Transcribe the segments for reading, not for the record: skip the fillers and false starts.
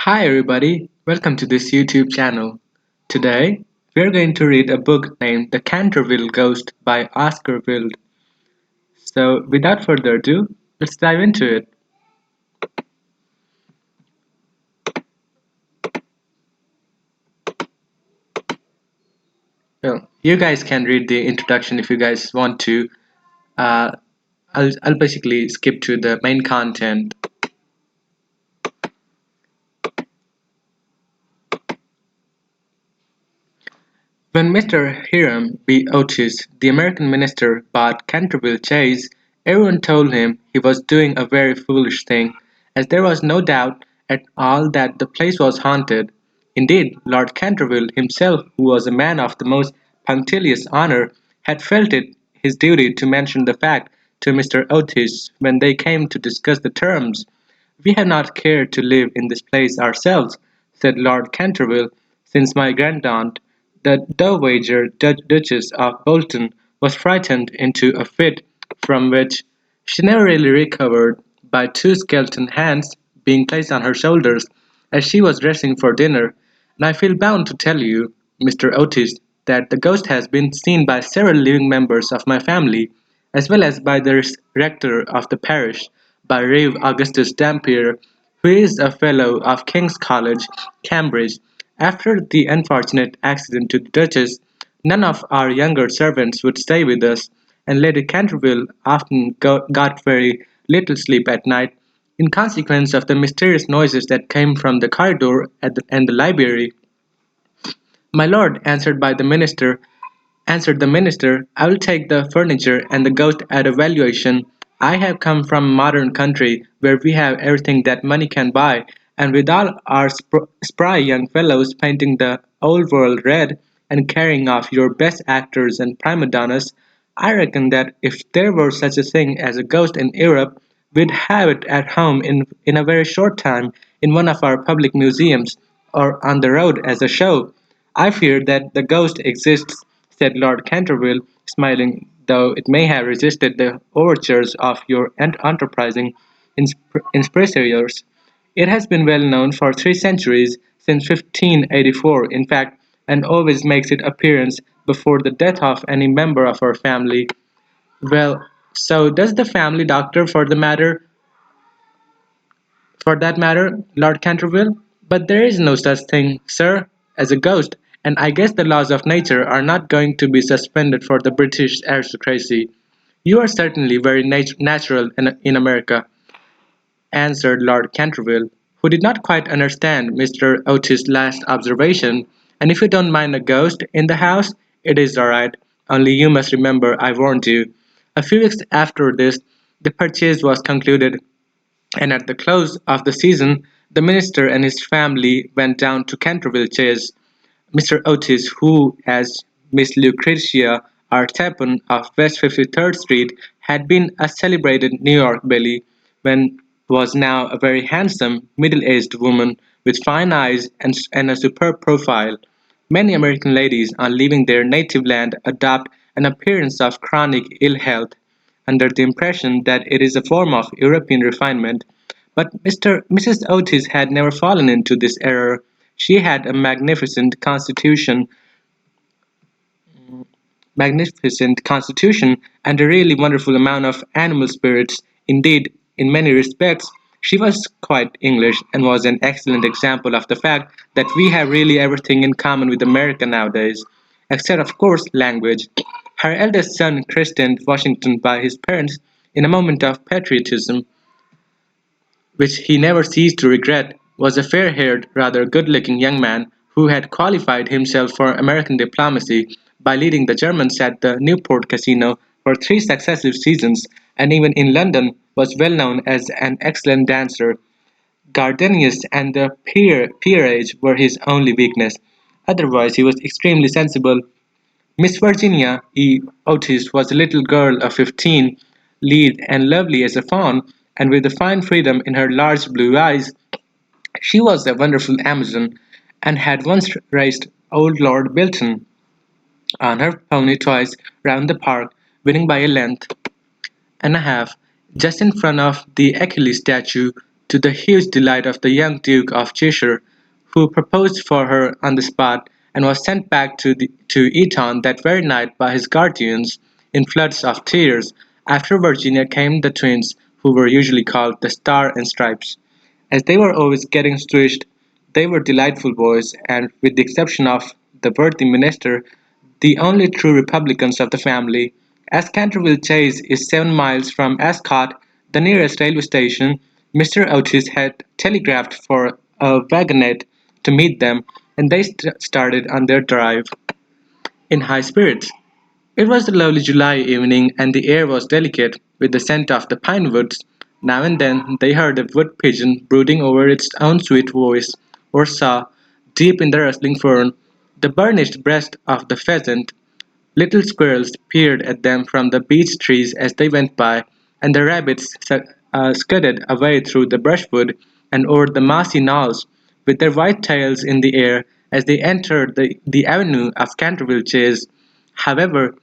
Hi everybody, welcome to this YouTube channel. Today, we are going to read a book named The Canterville Ghost by Oscar Wilde. So, without further ado, let's dive into it. Well, you guys can read the introduction if you guys want to. Uh, I'll basically skip to the main content. When Mr. Hiram B. Otis, the American minister, bought Canterville Chase, everyone told him he was doing a very foolish thing, as there was no doubt at all that the place was haunted. Indeed, Lord Canterville himself, who was a man of the most punctilious honour, had felt it his duty to mention the fact to Mr. Otis when they came to discuss the terms. "We have not cared to live in this place ourselves," said Lord Canterville, "since my grandaunt, the Dowager Duchess of Bolton, was frightened into a fit from which she never really recovered, by two skeleton hands being placed on her shoulders as she was dressing for dinner, and I feel bound to tell you, Mr. Otis, that the ghost has been seen by several living members of my family, as well as by the rector of the parish, by Rev. Augustus Dampier, who is a fellow of King's College, Cambridge. After the unfortunate accident to the Duchess, none of our younger servants would stay with us, and Lady Canterville often got very little sleep at night, in consequence of the mysterious noises that came from the corridor and the library. My lord, answered the minister, I will take the furniture and the ghost at a valuation. I have come from a modern country where we have everything that money can buy, and with all our spry young fellows painting the old world red and carrying off your best actors and prima donnas, I reckon that if there were such a thing as a ghost in Europe, we'd have it at home in a very short time in one of our public museums, or on the road as a show. I fear that the ghost exists, said Lord Canterville, smiling, though it may have resisted the overtures of your enterprising impresarios. It has been well known for 3 centuries, since 1584 in fact, and always makes its appearance before the death of any member of our family. Well, so does the family doctor for that matter, Lord Canterville. But there is no such thing, sir, as a ghost, and I guess the laws of nature are not going to be suspended for the British aristocracy. You are certainly very natural in America, answered Lord Canterville, who did not quite understand Mr. Otis' last observation. And if you don't mind a ghost in the house, it is all right. Only you must remember I warned you. A few weeks after this, the purchase was concluded, and at the close of the season, the minister and his family went down to Canterville Chase. Mr. Otis, who, as Miss Lucretia R. Tappan of West 53rd Street, had been a celebrated New York Belle, when was now a very handsome, middle-aged woman with fine eyes and a superb profile. Many American ladies on leaving their native land adopt an appearance of chronic ill health, under the impression that it is a form of European refinement. But Mrs. Otis had never fallen into this error. She had a magnificent constitution and a really wonderful amount of animal spirits. Indeed, in many respects, she was quite English and was an excellent example of the fact that we have really everything in common with America nowadays, except, of course, language. Her eldest son, christened Washington by his parents in a moment of patriotism, which he never ceased to regret, was a fair-haired, rather good-looking young man who had qualified himself for American diplomacy by leading the Germans at the Newport Casino for 3 successive seasons, and even in London was well known as an excellent dancer. Gardenias and the peerage were his only weakness. Otherwise he was extremely sensible. Miss Virginia E. Otis was a little girl of 15, lithe and lovely as a fawn, and with a fine freedom in her large blue eyes. She was a wonderful Amazon, and had once raced old Lord Bilton on her pony twice round the park, winning by a length and a half, just in front of the Achilles statue, to the huge delight of the young Duke of Cheshire, who proposed for her on the spot, and was sent back to Eton that very night by his guardians in floods of tears. After Virginia came the twins, who were usually called the Star and Stripes. As they were always getting switched, they were delightful boys, and with the exception of the worthy minister, the only true republicans of the family. As Canterville Chase is 7 miles from Ascot, the nearest railway station, Mr. Otis had telegraphed for a wagonette to meet them, and they started on their drive in high spirits. It was a lovely July evening, and the air was delicate with the scent of the pine woods. Now and then they heard a wood pigeon brooding over its own sweet voice, or saw, deep in the rustling fern, the burnished breast of the pheasant. Little squirrels peered at them from the beech trees as they went by, and the rabbits scudded away through the brushwood and over the mossy knolls, with their white tails in the air as they entered the avenue of Canterville Chase. However,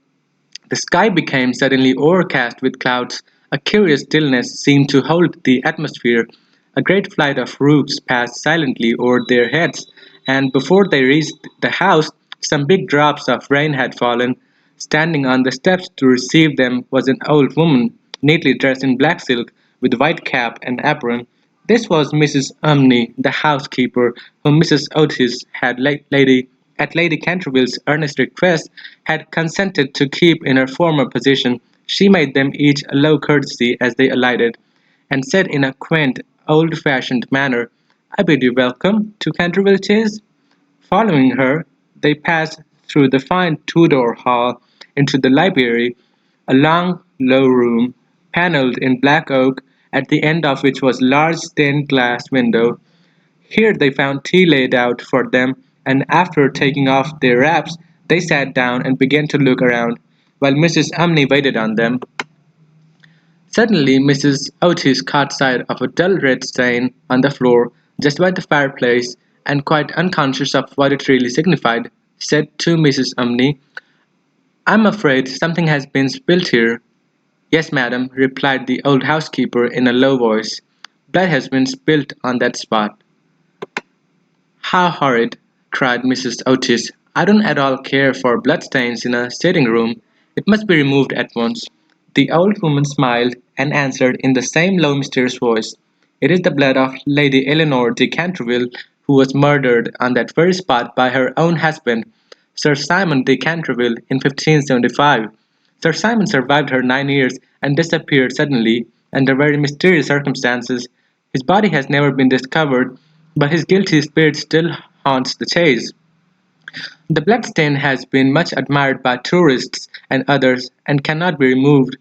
the sky became suddenly overcast with clouds. A curious stillness seemed to hold the atmosphere. A great flight of rooks passed silently over their heads, and before they reached the house, some big drops of rain had fallen. Standing on the steps to receive them was an old woman, neatly dressed in black silk, with white cap and apron. This was Mrs. Umney, the housekeeper, whom Mrs. Otis had at Lady Canterville's earnest request, had consented to keep in her former position. She made them each a low courtesy as they alighted, and said in a quaint, old-fashioned manner, "I bid you welcome to Canterville Chase." Following her, they passed through the fine Tudor hall into the library, a long, low room, panelled in black oak, at the end of which was a large stained-glass window. Here they found tea laid out for them, and after taking off their wraps, they sat down and began to look around, while Mrs. Umney waited on them. Suddenly Mrs. Otis caught sight of a dull red stain on the floor just by the fireplace, and quite unconscious of what it really signified, said to Mrs. Umney, "I'm afraid something has been spilt here." "Yes, madam," replied the old housekeeper in a low voice, "blood has been spilt on that spot." "How horrid!" cried Mrs. Otis. "I don't at all care for bloodstains in a sitting-room. It must be removed at once." The old woman smiled, and answered in the same low mysterious voice, "It is the blood of Lady Eleanor de Canterville, who was murdered on that very spot by her own husband, Sir Simon de Canterville, in 1575. Sir Simon survived her 9 years, and disappeared suddenly, under very mysterious circumstances. His body has never been discovered, but his guilty spirit still haunts the Chase. The bloodstain has been much admired by tourists and others, and cannot be removed."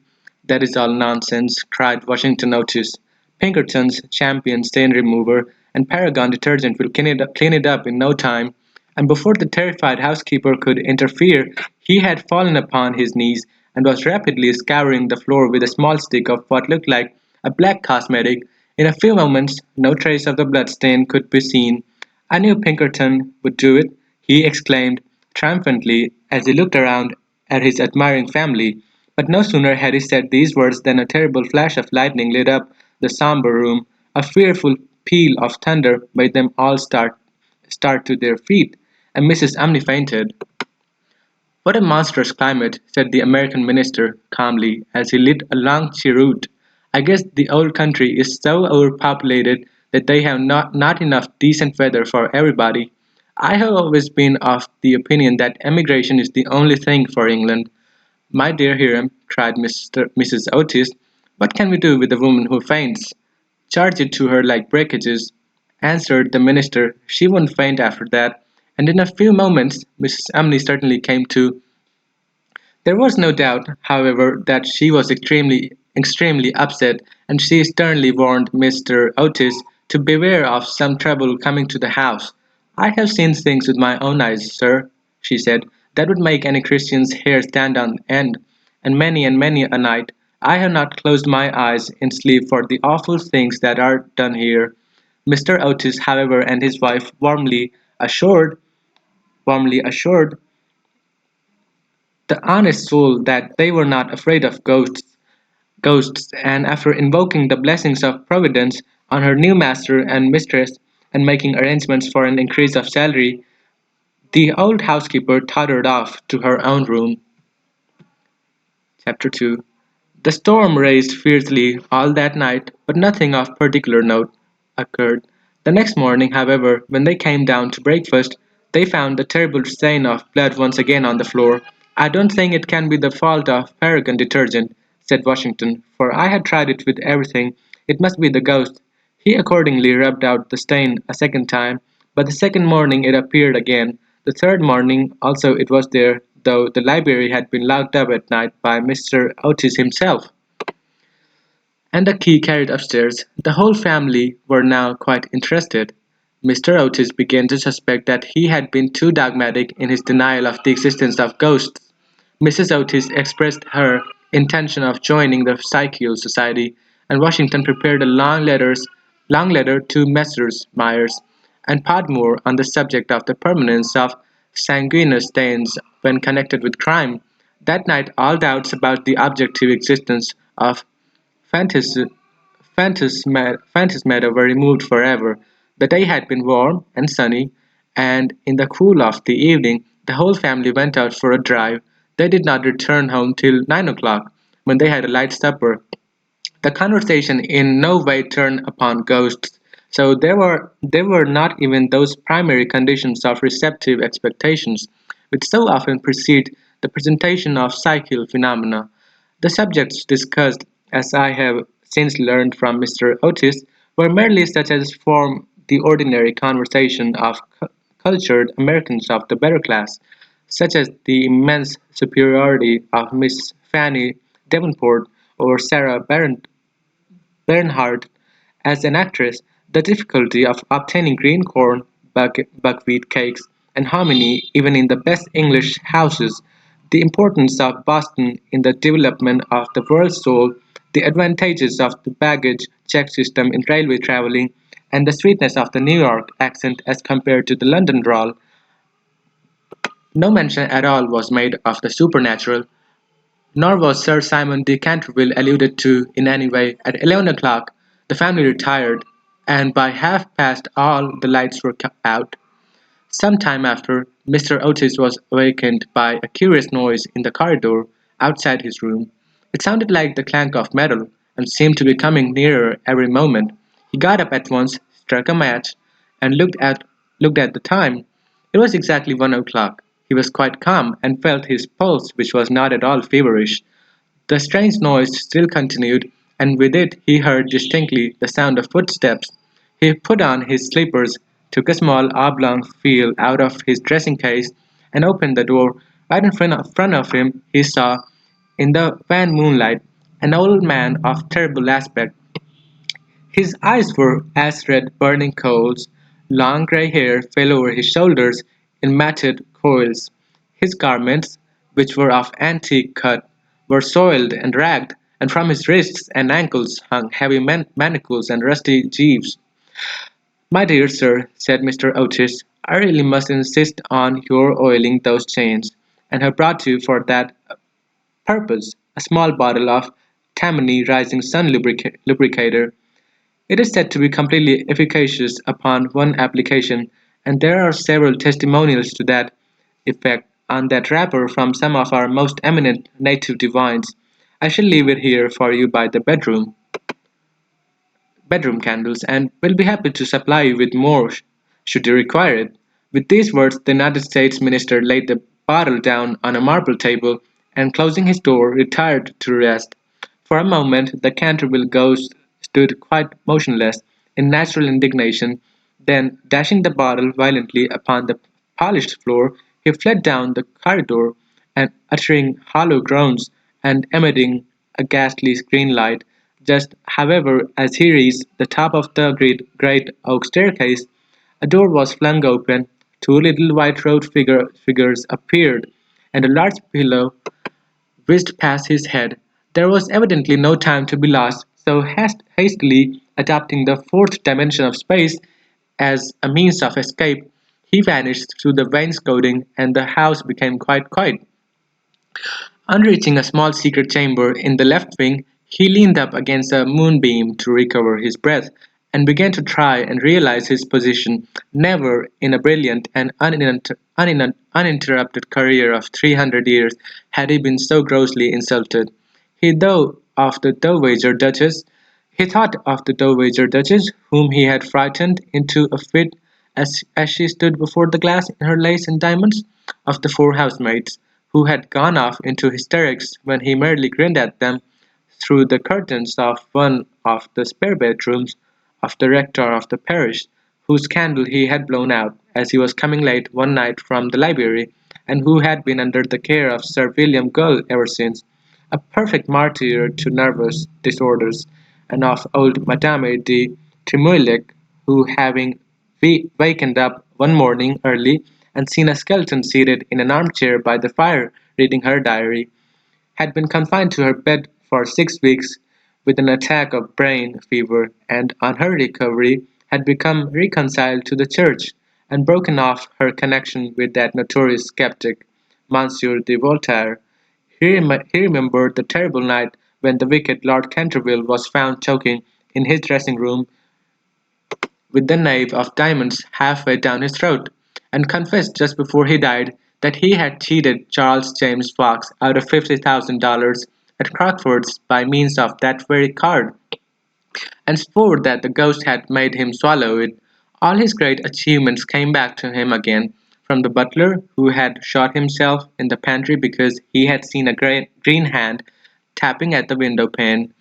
"That is all nonsense," cried Washington Otis. "Pinkerton's champion stain remover and Paragon Detergent will clean it up in no time." And before the terrified housekeeper could interfere, he had fallen upon his knees, and was rapidly scouring the floor with a small stick of what looked like a black cosmetic. In a few moments no trace of the bloodstain could be seen. "I knew Pinkerton would do it," he exclaimed triumphantly as he looked around at his admiring family. But no sooner had he said these words than a terrible flash of lightning lit up the sombre room. A fearful peal of thunder made them all start to their feet, and Mrs. Umney fainted. "What a monstrous climate," said the American minister calmly, as he lit a long cheroot. "I guess the old country is so overpopulated that they have not enough decent weather for everybody. I have always been of the opinion that emigration is the only thing for England." "My dear Hiram," cried Mrs. Otis, "what can we do with a woman who faints?" "Charge it to her like breakages," answered the minister. "She won't faint after that." And in a few moments Mrs. Umney certainly came to. There was no doubt, however, that she was extremely upset, and she sternly warned Mr. Otis to beware of some trouble coming to the house. "I have seen things with my own eyes, sir," she said, "that would make any Christian's hair stand on end, and many a night I have not closed my eyes in sleep for the awful things that are done here." Mr. Otis, however, and his wife warmly assured the honest soul that they were not afraid of ghosts, and after invoking the blessings of Providence on her new master and mistress and making arrangements for an increase of salary, the old housekeeper tottered off to her own room. Chapter 2. The storm raged fiercely all that night, but nothing of particular note occurred. The next morning, however, when they came down to breakfast, they found the terrible stain of blood once again on the floor. "I don't think it can be the fault of Paragon detergent," said Washington, "for I had tried it with everything. It must be the ghost." He accordingly rubbed out the stain a second time, but the second morning it appeared again. The third morning also it was there, though the library had been locked up at night by Mr. Otis himself, and the key carried upstairs. The whole family were now quite interested. Mr. Otis began to suspect that he had been too dogmatic in his denial of the existence of ghosts. Mrs. Otis expressed her intention of joining the Psychical Society, and Washington prepared a long letter to Messrs. Myers and Podmore on the subject of the permanence of sanguineous stains when connected with crime. That night all doubts about the objective existence of Phantas- Phantasmatta were removed forever. The day had been warm and sunny, and in the cool of the evening the whole family went out for a drive. They did not return home till 9 o'clock, when they had a light supper. The conversation in no way turned upon ghosts, so there were not even those primary conditions of receptive expectations which so often precede the presentation of psychical phenomena. The subjects discussed, as I have since learned from Mr. Otis, were merely such as form the ordinary conversation of cultured Americans of the better class, such as the immense superiority of Miss Fanny Davenport over Sarah Bernhardt as an actress, the difficulty of obtaining green corn, buckwheat cakes, and hominy even in the best English houses, the importance of Boston in the development of the world soul, the advantages of the baggage check system in railway travelling, and the sweetness of the New York accent as compared to the London drawl. No mention at all was made of the supernatural, nor was Sir Simon de Canterville alluded to in any way. At 11 o'clock the family retired, and by half-past all the lights were out. Some time after, Mr. Otis was awakened by a curious noise in the corridor outside his room. It sounded like the clank of metal, and seemed to be coming nearer every moment. He got up at once, struck a match, and looked at the time. It was exactly 1 o'clock. He was quite calm, and felt his pulse, which was not at all feverish. The strange noise still continued, and with it he heard distinctly the sound of footsteps. He put on his slippers, took a small oblong phial out of his dressing-case, and opened the door. Right in front of him he saw, in the wan moonlight, an old man of terrible aspect. His eyes were as red burning coals, long grey hair fell over his shoulders in matted coils. His garments, which were of antique cut, were soiled and ragged, and from his wrists and ankles hung heavy manacles and rusty gyves. "My dear sir," said Mr. Otis, "I really must insist on your oiling those chains, and have brought you for that purpose a small bottle of Tammany Rising Sun Lubricator. It is said to be completely efficacious upon one application, and there are several testimonials to that effect on that wrapper from some of our most eminent native divines. I shall leave it here for you by the bedroom candles, and will be happy to supply you with more should you require it." With these words the United States Minister laid the bottle down on a marble table, and closing his door, retired to rest. For a moment the Canterville Ghost stood quite motionless, in natural indignation, then, dashing the bottle violently upon the polished floor, he fled down the corridor, and uttering hollow groans, and emitting a ghastly green light. Just, however, as he reached the top of the great oak staircase, a door was flung open, two little white-robed figures appeared, and a large pillow whizzed past his head. There was evidently no time to be lost, so hastily adopting the fourth dimension of space as a means of escape, he vanished through the wainscoting, and the house became quite quiet. On reaching a small secret chamber in the left wing, he leaned up against a moonbeam to recover his breath, and began to try and realize his position. Never in a brilliant and uninterrupted career of 300 years had he been so grossly insulted. He thought of the Dowager Duchess. He thought of the Dowager Duchess, whom he had frightened into a fit as she stood before the glass in her lace and diamonds, of the four housemaids, who had gone off into hysterics when he merely grinned at them through the curtains of one of the spare bedrooms, of the rector of the parish, whose candle he had blown out as he was coming late one night from the library, and who had been under the care of Sir William Gull ever since, a perfect martyr to nervous disorders, and of old Madame de Tremouille, who, having wakened up one morning early and seen a skeleton seated in an armchair by the fire reading her diary, had been confined to her bed for 6 weeks with an attack of brain fever, and on her recovery had become reconciled to the Church, and broken off her connection with that notorious sceptic, Monsieur de Voltaire. He remembered the terrible night when the wicked Lord Canterville was found choking in his dressing-room with the knave of diamonds halfway down his throat, and confessed just before he died that he had cheated Charles James Fox out of $50,000 at Crockford's by means of that very card, and swore that the ghost had made him swallow it. All his great achievements came back to him again, from the butler who had shot himself in the pantry because he had seen a green hand tapping at the window pane,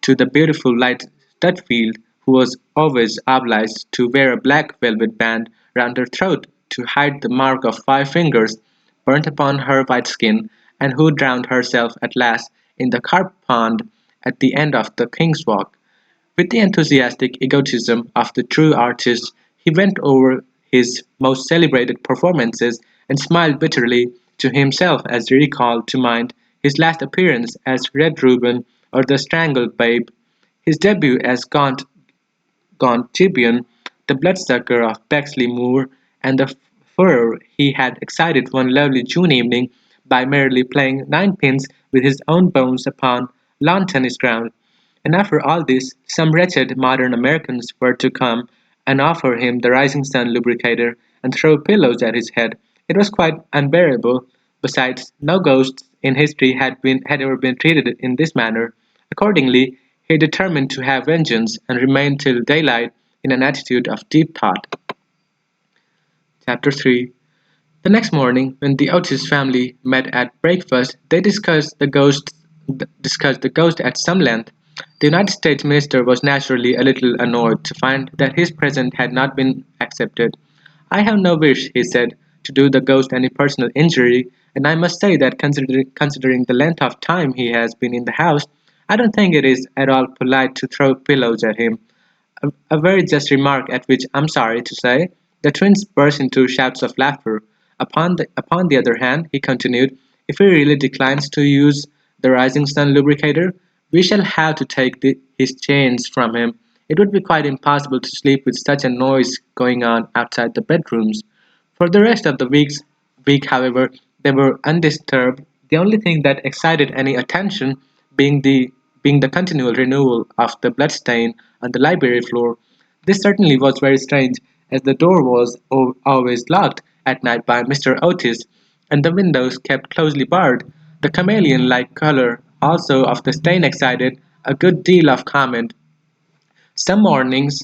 to the beautiful light Stutfield, who was always obliged to wear a black velvet band round her throat to hide the mark of 5 fingers burnt upon her white skin, and who drowned herself at last in the carp pond at the end of the King's Walk. With the enthusiastic egotism of the true artist, he went over his most celebrated performances and smiled bitterly to himself as he recalled to mind his last appearance as Red Reuben or the Strangled Babe, his debut as Gaunt Gibeon, the bloodsucker of Bexley Moor, and the furore he had excited one lovely June evening by merely playing ninepins with his own bones upon lawn tennis ground. And after all this, some wretched modern Americans were to come and offer him the Rising Sun Lubricator and throw pillows at his head. It was quite unbearable. Besides, no ghosts in history had ever been treated in this manner. Accordingly, he determined to have vengeance, and remained till daylight in an attitude of deep thought. Chapter 3. The next morning, when the Otis family met at breakfast, they discussed the ghost at some length. The United States minister was naturally a little annoyed to find that his present had not been accepted. "I have no wish," he said, "to do the ghost any personal injury, and I must say that considering the length of time he has been in the house, I don't think it is at all polite to throw pillows at him." A very just remark at which, I'm sorry to say, the twins burst into shouts of laughter. Upon the other hand, he continued, "if he really declines to use the Rising Sun Lubricator, we shall have to take his chains from him. It would be quite impossible to sleep with such a noise going on outside the bedrooms." For the rest of the week, however, they were undisturbed, the only thing that excited any attention being the being the continual renewal of the bloodstain on the library floor. This certainly was very strange, as the door was always locked at night by Mr. Otis, and the windows kept closely barred. The chameleon-like color also of the stain excited a good deal of comment. Some mornings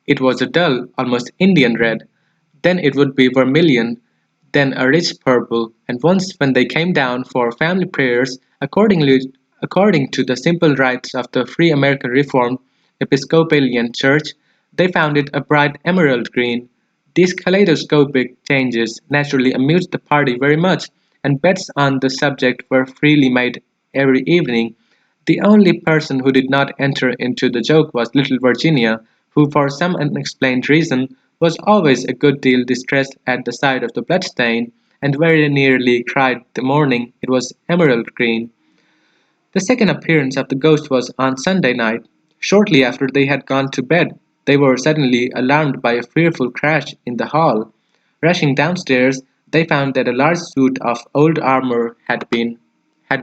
it was a dull, almost Indian red, then it would be vermilion, then a rich purple, and once when they came down for family prayers, according to the simple rites of the Free American Reformed Episcopalian Church, they found it a bright emerald green. These kaleidoscopic changes naturally amused the party very much, and bets on the subject were freely made every evening. The only person who did not enter into the joke was little Virginia, who for some unexplained reason was always a good deal distressed at the sight of the bloodstain, and very nearly cried the morning it was emerald green. The second appearance of the ghost was on Sunday night. Shortly after they had gone to bed, they were suddenly alarmed by a fearful crash in the hall. Rushing downstairs, they found that a large suit of old armor had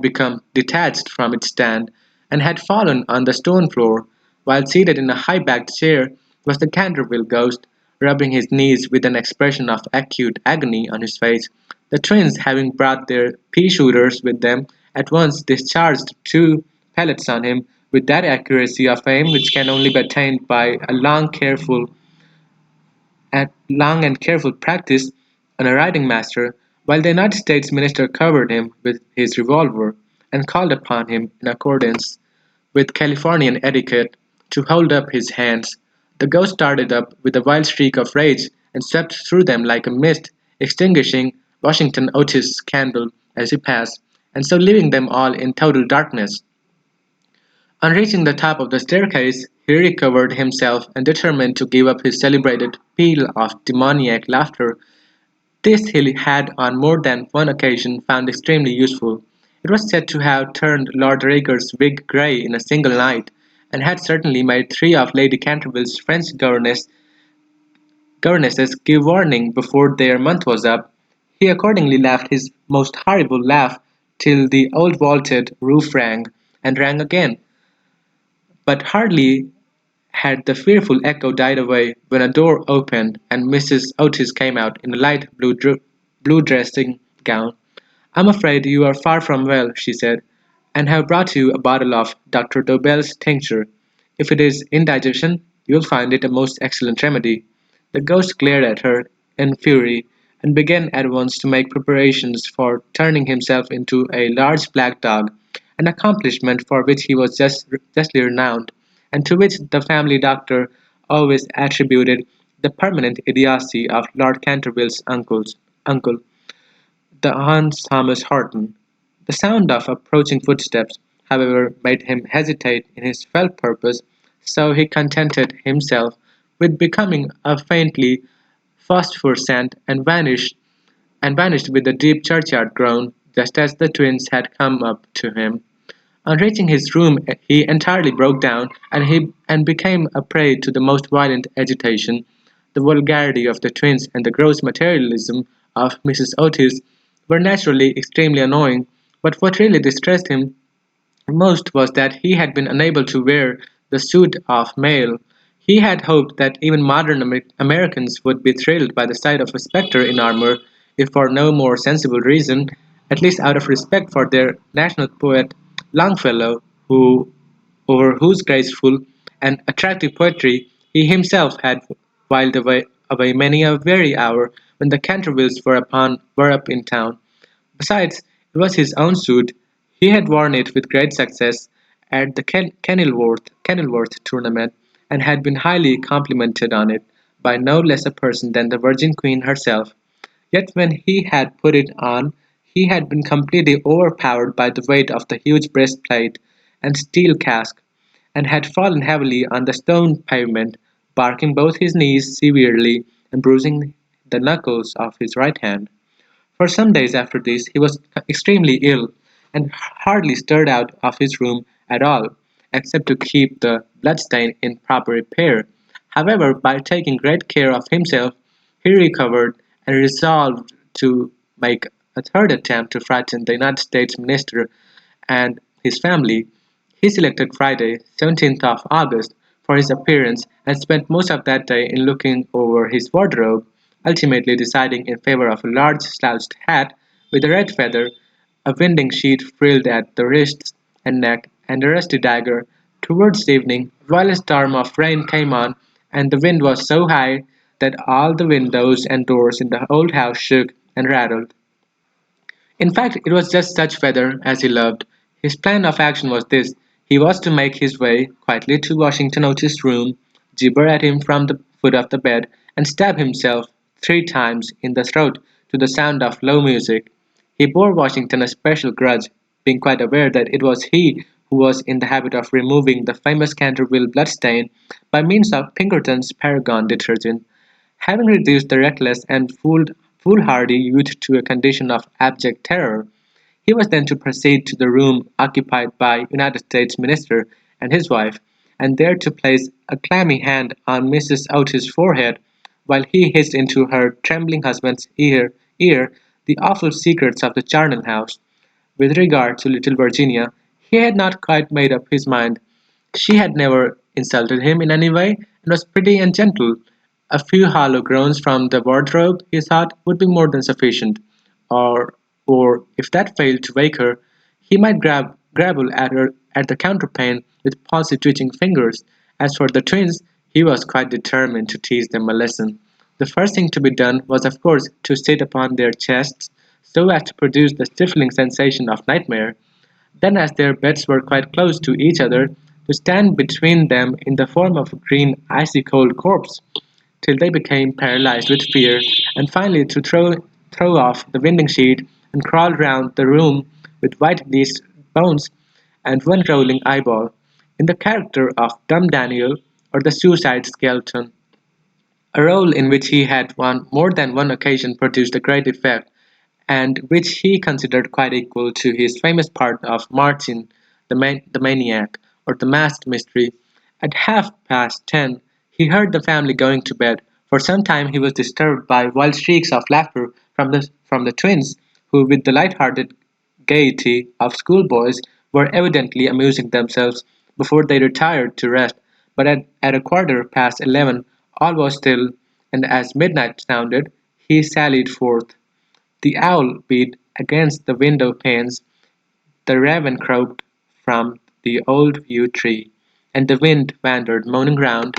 become detached from its stand, and had fallen on the stone floor. While seated in a high-backed chair, was the Canterville Ghost, rubbing his knees with an expression of acute agony on his face. The twins, having brought their pea-shooters with them, at once discharged two pellets on him with that accuracy of aim which can only be attained by a long and careful practice on a riding master, while the United States Minister covered him with his revolver, and called upon him, in accordance with Californian etiquette, to hold up his hands. The Ghost started up with a wild shriek of rage and swept through them like a mist, extinguishing Washington Otis' candle as he passed, and so leaving them all in total darkness. On reaching the top of the staircase, he recovered himself and determined to give up his celebrated peal of demoniac laughter. This he had on more than one occasion found extremely useful. It was said to have turned Lord Raker's wig grey in a single night, and had certainly made three of Lady Canterville's French governesses give warning before their month was up. He accordingly laughed his most horrible laugh till the old vaulted roof rang, and rang again, but hardly had the fearful echo died away when a door opened and Mrs. Otis came out in a light blue dressing gown. "I'm afraid you are far from well," she said, "and have brought you a bottle of Dr. Dobell's tincture. If it is indigestion, you'll find it a most excellent remedy." The Ghost glared at her in fury, and began at once to make preparations for turning himself into a large black dog, an accomplishment for which he was justly renowned, and to which the family doctor always attributed the permanent idiocy of Lord Canterville's uncle, the Hans Thomas Horton. The sound of approaching footsteps, however, made him hesitate in his felt purpose, so he contented himself with becoming a faintly phosphorescent and vanished with a deep churchyard groan, just as the twins had come up to him. On reaching his room he entirely broke down, and became a prey to the most violent agitation. The vulgarity of the twins and the gross materialism of Mrs. Otis were naturally extremely annoying, but what really distressed him most was that he had been unable to wear the suit of mail. He had hoped that even modern Americans would be thrilled by the sight of a spectre in armor, if for no more sensible reason, at least out of respect for their national poet Longfellow, over whose graceful and attractive poetry he himself had whiled away many a weary hour when the Cantervilles were up in town. Besides, it was his own suit; he had worn it with great success at the Kenilworth tournament, and had been highly complimented on it by no less a person than the Virgin Queen herself. Yet when he had put it on he had been completely overpowered by the weight of the huge breastplate and steel casque, and had fallen heavily on the stone pavement, barking both his knees severely and bruising the knuckles of his right hand. For some days after this he was extremely ill, and hardly stirred out of his room at all, except to keep the bloodstain in proper repair. However, by taking great care of himself, he recovered, and resolved to make a third attempt to frighten the United States Minister and his family. He selected Friday, 17th of August, for his appearance, and spent most of that day in looking over his wardrobe, ultimately deciding in favor of a large slouched hat with a red feather, a winding sheet frilled at the wrists and neck, and a rusty dagger. Towards evening, a violent storm of rain came on, and the wind was so high that all the windows and doors in the old house shook and rattled. In fact, it was just such weather as he loved. His plan of action was this: he was to make his way quietly to Washington Otis's room, gibber at him from the foot of the bed, and stab himself 3 times in the throat to the sound of low music. He bore Washington a special grudge, being quite aware that it was he who was in the habit of removing the famous Canterville bloodstain by means of Pinkerton's Paragon detergent. Having reduced the reckless and foolhardy youth to a condition of abject terror, he was then to proceed to the room occupied by United States Minister and his wife, and there to place a clammy hand on Mrs. Otis's forehead, while he hissed into her trembling husband's ear the awful secrets of the charnel house. With regard to little Virginia, he had not quite made up his mind. She had never insulted him in any way, and was pretty and gentle. A few hollow groans from the wardrobe, he thought, would be more than sufficient. Or, or if that failed to wake her, he might grapple at her at the counterpane with palsy twitching fingers. As for the twins, he was quite determined to teach them a lesson. The first thing to be done was of course to sit upon their chests so as to produce the stifling sensation of nightmare. Then, as their beds were quite close to each other, to stand between them in the form of a green icy cold corpse, till they became paralyzed with fear, and finally to throw off the winding sheet and crawl round the room with white bleached bones and one rolling eyeball, in the character of Dumb Daniel or the Suicide Skeleton, a role in which he had on more than one occasion produced a great effect, and which he considered quite equal to his famous part of Martin the Maniac, or the Masked Mystery. At half-past 10 he heard the family going to bed. For some time he was disturbed by wild shrieks of laughter from the twins, who, with the light-hearted gaiety of schoolboys, were evidently amusing themselves before they retired to rest. But at a quarter past 11 all was still, and as midnight sounded, he sallied forth. The owl beat against the window panes, the raven croaked from the old yew tree, and the wind wandered moaning round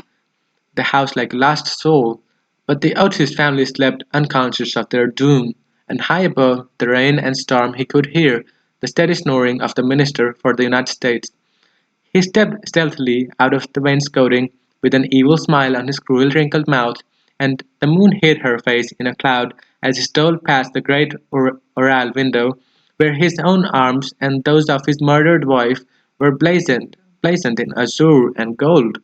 the house like a lost soul. But the Otis family slept unconscious of their doom, and high above the rain and storm he could hear the steady snoring of the Minister for the United States. He stepped stealthily out of the wainscoting with an evil smile on his cruel wrinkled mouth, and the moon hid her face in a cloud as he stole past the great oriel window, where his own arms and those of his murdered wife were blazoned in azure and gold.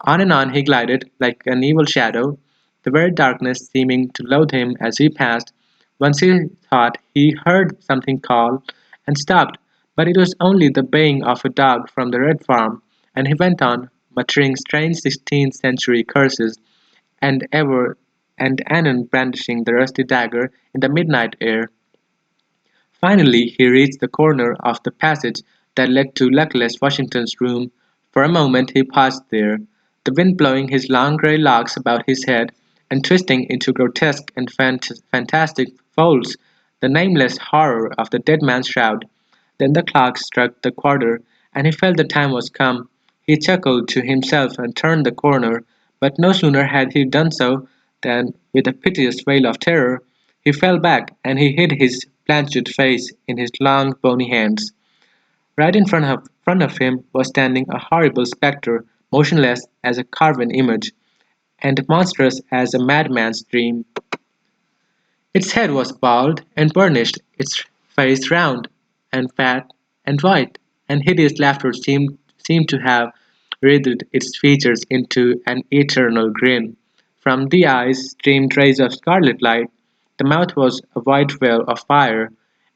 On and on he glided, like an evil shadow, the very darkness seeming to loathe him as he passed. Once he thought he heard something call, and stopped, but it was only the baying of a dog from the Red Farm, and he went on, muttering strange 16th-century curses, and ever and anon brandishing the rusty dagger in the midnight air. Finally he reached the corner of the passage that led to luckless Washington's room. For a moment he paused there, the wind blowing his long grey locks about his head, and twisting into grotesque and fantastic folds the nameless horror of the dead man's shroud. Then the clock struck the quarter, and he felt the time was come. He chuckled to himself and turned the corner, but no sooner had he done so than, with a piteous wail of terror, he fell back and he hid his blanched face in his long bony hands. Right in front of him was standing a horrible spectre, motionless as a carven image, and monstrous as a madman's dream. Its head was bald and burnished, its face round, and fat, and white, and hideous laughter seemed to have writhed its features into an eternal grin. From the eyes streamed rays of scarlet light, the mouth was a white veil of fire,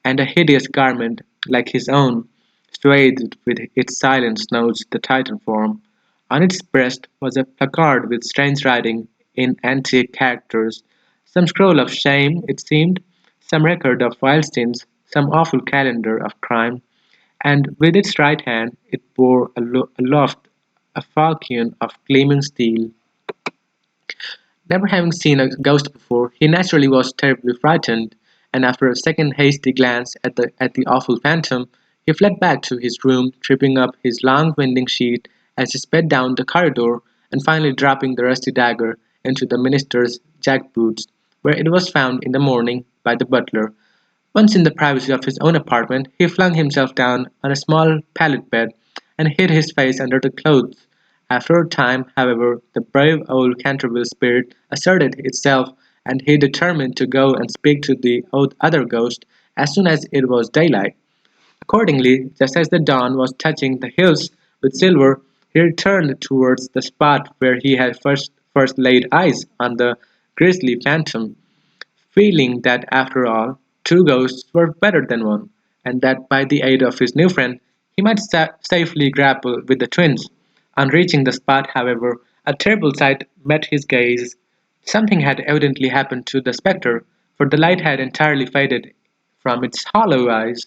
and a hideous garment, like his own, swathed with its silent snows the Titan form. On its breast was a placard with strange writing in antique characters, some scroll of shame, it seemed, some record of wild sins, some awful calendar of crime, and with its right hand it bore aloft a falchion of gleaming steel. Never having seen a ghost before, he naturally was terribly frightened, and after a second hasty glance at the awful phantom, he fled back to his room, tripping up his long winding sheet as he sped down the corridor, and finally dropping the rusty dagger into the minister's jack-boots, where it was found in the morning by the butler. Once in the privacy of his own apartment, he flung himself down on a small pallet bed and hid his face under the clothes. After a time, however, the brave old Canterville spirit asserted itself, and he determined to go and speak to the other ghost as soon as it was daylight. Accordingly, just as the dawn was touching the hills with silver, he returned towards the spot where he had first laid eyes on the grisly phantom, feeling that after all, two ghosts were better than one, and that by the aid of his new friend he might safely grapple with the twins. On reaching the spot, however, a terrible sight met his gaze. Something had evidently happened to the spectre, for the light had entirely faded from its hollow eyes.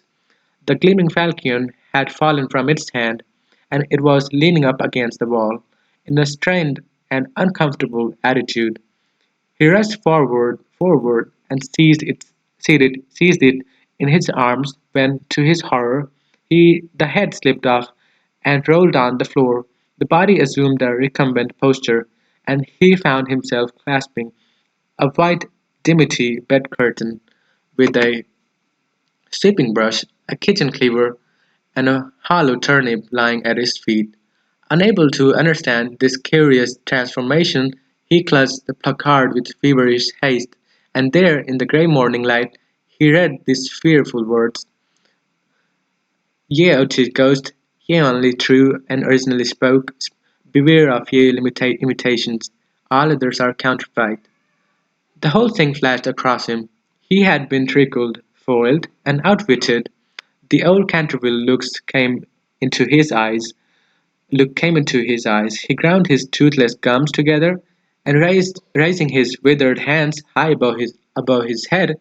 The gleaming falchion had fallen from its hand, and it was leaning up against the wall, in a an uncomfortable attitude. He rushed forward, and seized it in his arms when, to his horror, the head slipped off and rolled on the floor. The body assumed a recumbent posture, and he found himself clasping a white dimity bed curtain with a sweeping brush, a kitchen cleaver, and a hollow turnip lying at his feet. Unable to understand this curious transformation, he clutched the placard with feverish haste, and there, in the grey morning light, he read these fearful words: "Ye Otis Ghost, ye only true and originally spoke, beware of ye imitations, all others are counterfeit." The whole thing flashed across him. He had been trickled, foiled, and outwitted. The old Canterville look came into his eyes. He ground his toothless gums together, and raising his withered hands high above his head,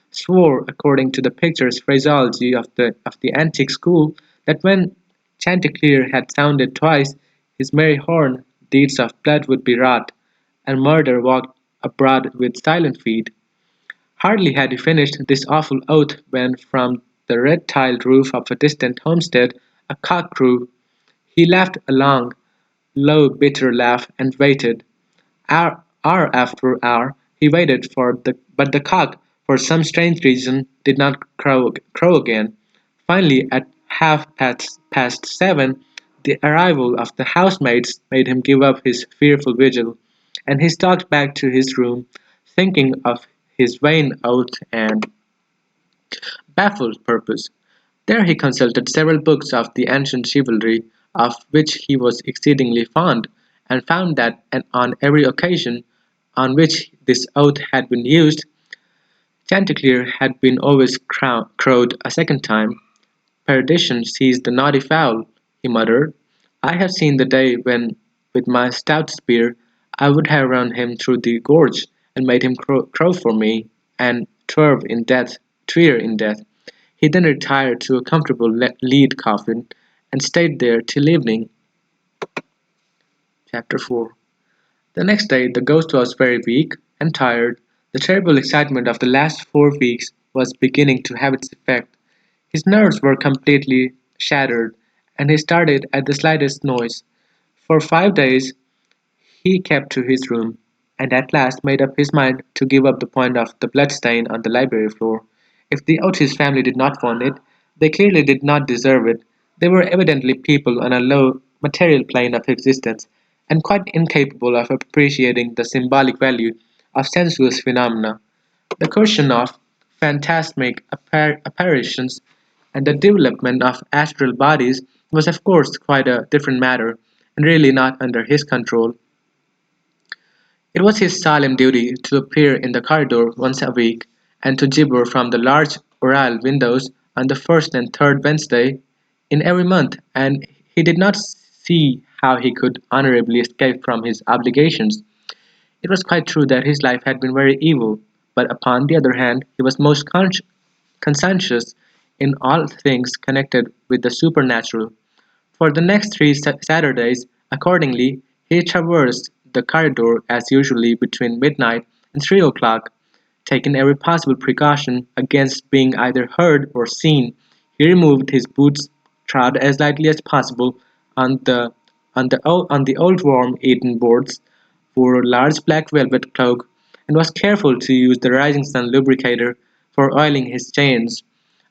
swore, according to the picture's phraseology of the antique school, that when Chanticleer had sounded twice his merry horn, deeds of blood would be wrought, and murder walked abroad with silent feet. Hardly had he finished this awful oath when from the red-tiled roof of a distant homestead a cock crew. He laughed a long, low, bitter laugh and waited. Hour after hour he waited, but the cock, for some strange reason, did not crow again. Finally, at half past 7, the arrival of the housemaids made him give up his fearful vigil, and he stalked back to his room, thinking of his vain oath and baffled purpose. There he consulted several books of the ancient chivalry, of which he was exceedingly fond, and found that on every occasion on which this oath had been used, Chanticleer had been always crowed a second time. "Perdition seize the naughty fowl," he muttered. "I have seen the day when, with my stout spear, I would have run him through the gorge, and made him crow for me, and twer in death." He then retired to a comfortable lead coffin, and stayed there till evening. Chapter 4. The next day the ghost was very weak and tired. The terrible excitement of the last 4 weeks was beginning to have its effect. His nerves were completely shattered, and he started at the slightest noise. For 5 days he kept to his room, and at last made up his mind to give up the point of the bloodstain on the library floor. If the Otis family did not want it, they clearly did not deserve it. They were evidently people on a low material plane of existence, and quite incapable of appreciating the symbolic value of sensuous phenomena. The question of phantasmic apparitions and the development of astral bodies was of course quite a different matter, and really not under his control. It was his solemn duty to appear in the corridor once a week, and to gibber from the large oriel windows on the first and third Wednesday in every month, and he did not see how he could honourably escape from his obligations. It was quite true that his life had been very evil, but upon the other hand he was most conscientious in all things connected with the supernatural. For the next 3 Saturdays, accordingly, he traversed the corridor as usually between midnight and 3 o'clock, taking every possible precaution against being either heard or seen. He removed his boots, trod as lightly as possible on the old worm-eaten boards, wore a large black velvet cloak, and was careful to use the Rising Sun Lubricator for oiling his chains.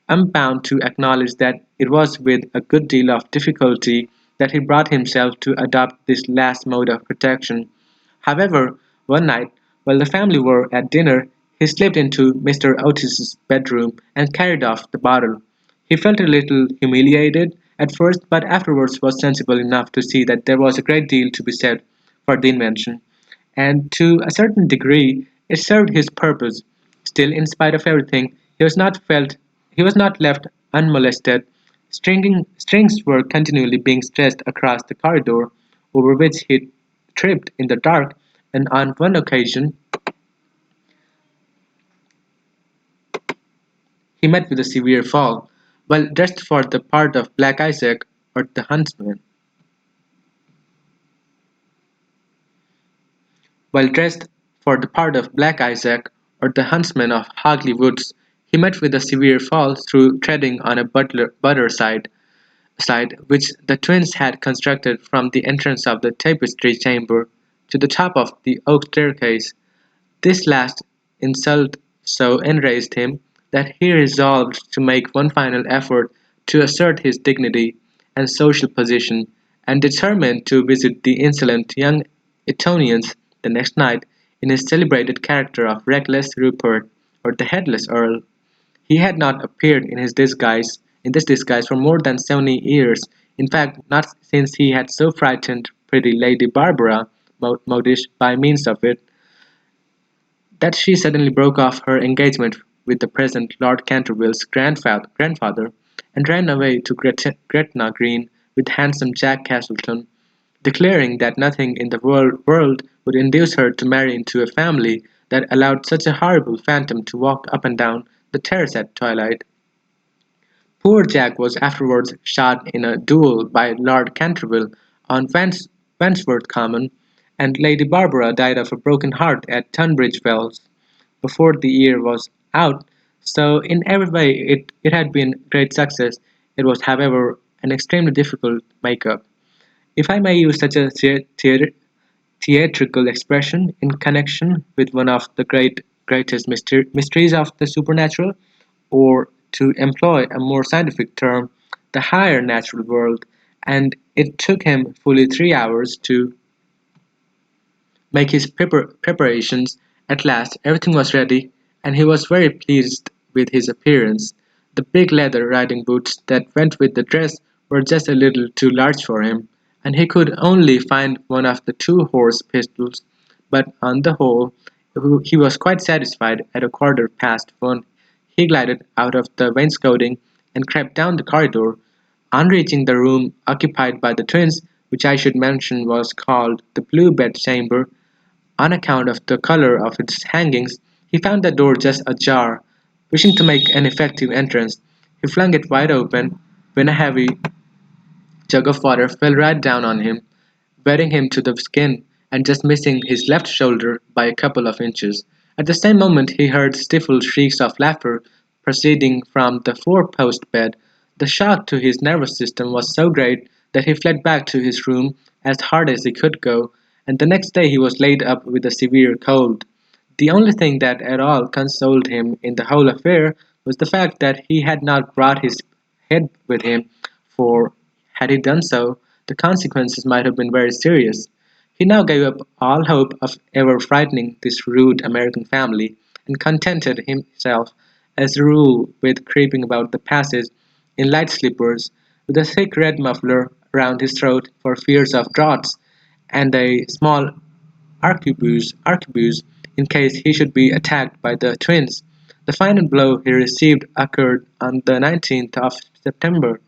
I am bound to acknowledge that it was with a good deal of difficulty that he brought himself to adopt this last mode of protection. However, one night, while the family were at dinner, he slipped into Mr. Otis's bedroom and carried off the bottle. He felt a little humiliated at first, but afterwards was sensible enough to see that there was a great deal to be said for the invention, and to a certain degree it served his purpose. Still, in spite of everything, he was not left unmolested. Strings were continually being stretched across the corridor, over which he tripped in the dark, and on one occasion he met with a severe fall, while dressed for the part of Black Isaac or the Huntsman. While dressed for the part of Black Isaac, or the huntsman of Hagley Woods, he met with a severe fall through treading on a butter slide which the twins had constructed from the entrance of the tapestry chamber to the top of the oak staircase. This last insult so enraged him that he resolved to make one final effort to assert his dignity and social position, and determined to visit the insolent young Etonians the next night in his celebrated character of Reckless Rupert, or the Headless Earl. He had not appeared in this disguise for more than 70 years, in fact not since he had so frightened pretty Lady Barbara Modish by means of it, that she suddenly broke off her engagement with the present Lord Canterville's grandfather, and ran away to Gretna Green with handsome Jack Castleton, declaring that nothing in the world would induce her to marry into a family that allowed such a horrible phantom to walk up and down the terrace at twilight. Poor Jack was afterwards shot in a duel by Lord Canterville on Wandsworth Common, and Lady Barbara died of a broken heart at Tunbridge Wells before the year was out, so in every way it had been a great success. It was, however, an extremely difficult make-up, if I may use such a theatrical expression in connection with one of the greatest mysteries of the supernatural, or to employ a more scientific term, the higher natural world, and it took him fully 3 hours to make his preparations. At last everything was ready, and he was very pleased with his appearance. The big leather riding boots that went with the dress were just a little too large for him, and he could only find one of the two-horse pistols, but on the whole he was quite satisfied. At a quarter past one he glided out of the wainscoting and crept down the corridor. On reaching the room occupied by the twins, which I should mention was called the Blue Bed Chamber, on account of the color of its hangings, he found the door just ajar. Wishing to make an effective entrance, he flung it wide open, when a heavy jug of water fell right down on him, wetting him to the skin, and just missing his left shoulder by a couple of inches. At the same moment he heard stifled shrieks of laughter proceeding from the four-post bed. The shock to his nervous system was so great that he fled back to his room as hard as he could go, and the next day he was laid up with a severe cold. The only thing that at all consoled him in the whole affair was the fact that he had not brought his head with him, for, had he done so, the consequences might have been very serious. He now gave up all hope of ever frightening this rude American family, and contented himself, as a rule, with creeping about the passage in light slippers, with a thick red muffler round his throat for fears of draughts, and a small arquebuse in case he should be attacked by the twins. The final blow he received occurred on the 19th of September.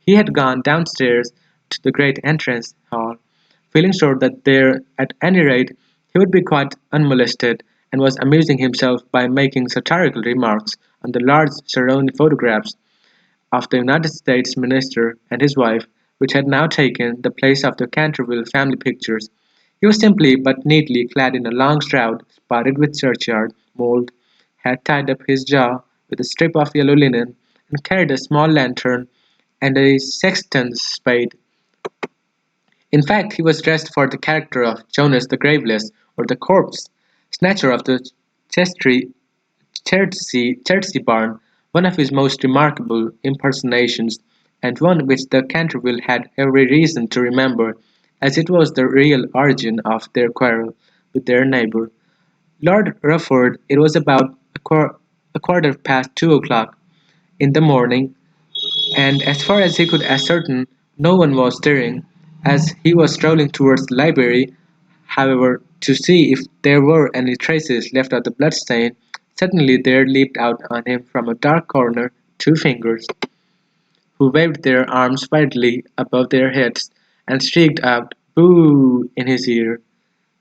He had gone downstairs to the great entrance hall, feeling sure that there at any rate he would be quite unmolested, and was amusing himself by making satirical remarks on the large Cerrone photographs of the United States Minister and his wife, which had now taken the place of the Canterville family pictures. He was simply but neatly clad in a long shroud spotted with churchyard mould, had tied up his jaw with a strip of yellow linen, and carried a small lantern and a sexton's spade. In fact, he was dressed for the character of Jonas the Graveless, or the corpse snatcher of the Chertsey barn, one of his most remarkable impersonations, and one which the Canterville had every reason to remember, as it was the real origin of their quarrel with their neighbour, Lord Rufford. It was about a quarter past 2 o'clock in the morning, and as far as he could ascertain, no one was stirring. As he was strolling towards the library, however, to see if there were any traces left of the bloodstain, suddenly there leaped out on him from a dark corner two fingers, who waved their arms wildly above their heads, and shrieked out "Boo!" in his ear.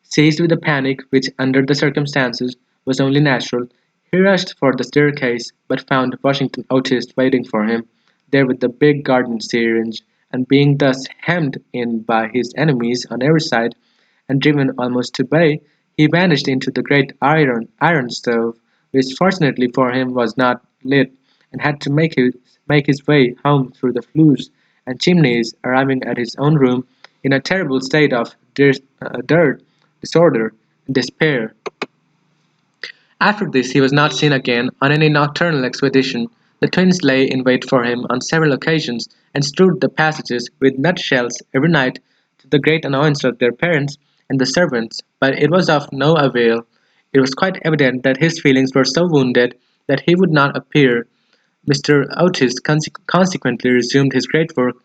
Seized with a panic which under the circumstances was only natural, he rushed for the staircase, but found Washington Otis waiting for him there with the big garden syringe, and being thus hemmed in by his enemies on every side, and driven almost to bay, he vanished into the great iron stove, which fortunately for him was not lit, and had to make his way home through the flues and chimneys, arriving at his own room in a terrible state of dirt, disorder, and despair. After this he was not seen again on any nocturnal expedition. The twins lay in wait for him on several occasions, and strewed the passages with nutshells every night, to the great annoyance of their parents and the servants, but it was of no avail. It was quite evident that his feelings were so wounded that he would not appear. Mr. Otis consequently resumed his great work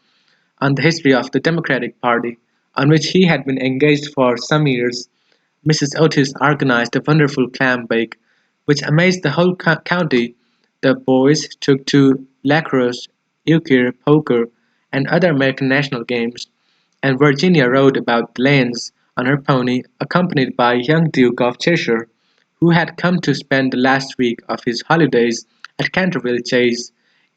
on the history of the Democratic Party, on which he had been engaged for some years. Mrs. Otis organized a wonderful clam bake, which amazed the whole county. The boys took to lacrosse, euchre, poker, and other American national games, and Virginia rode about the lanes on her pony, accompanied by young Duke of Cheshire, who had come to spend the last week of his holidays at Canterville Chase.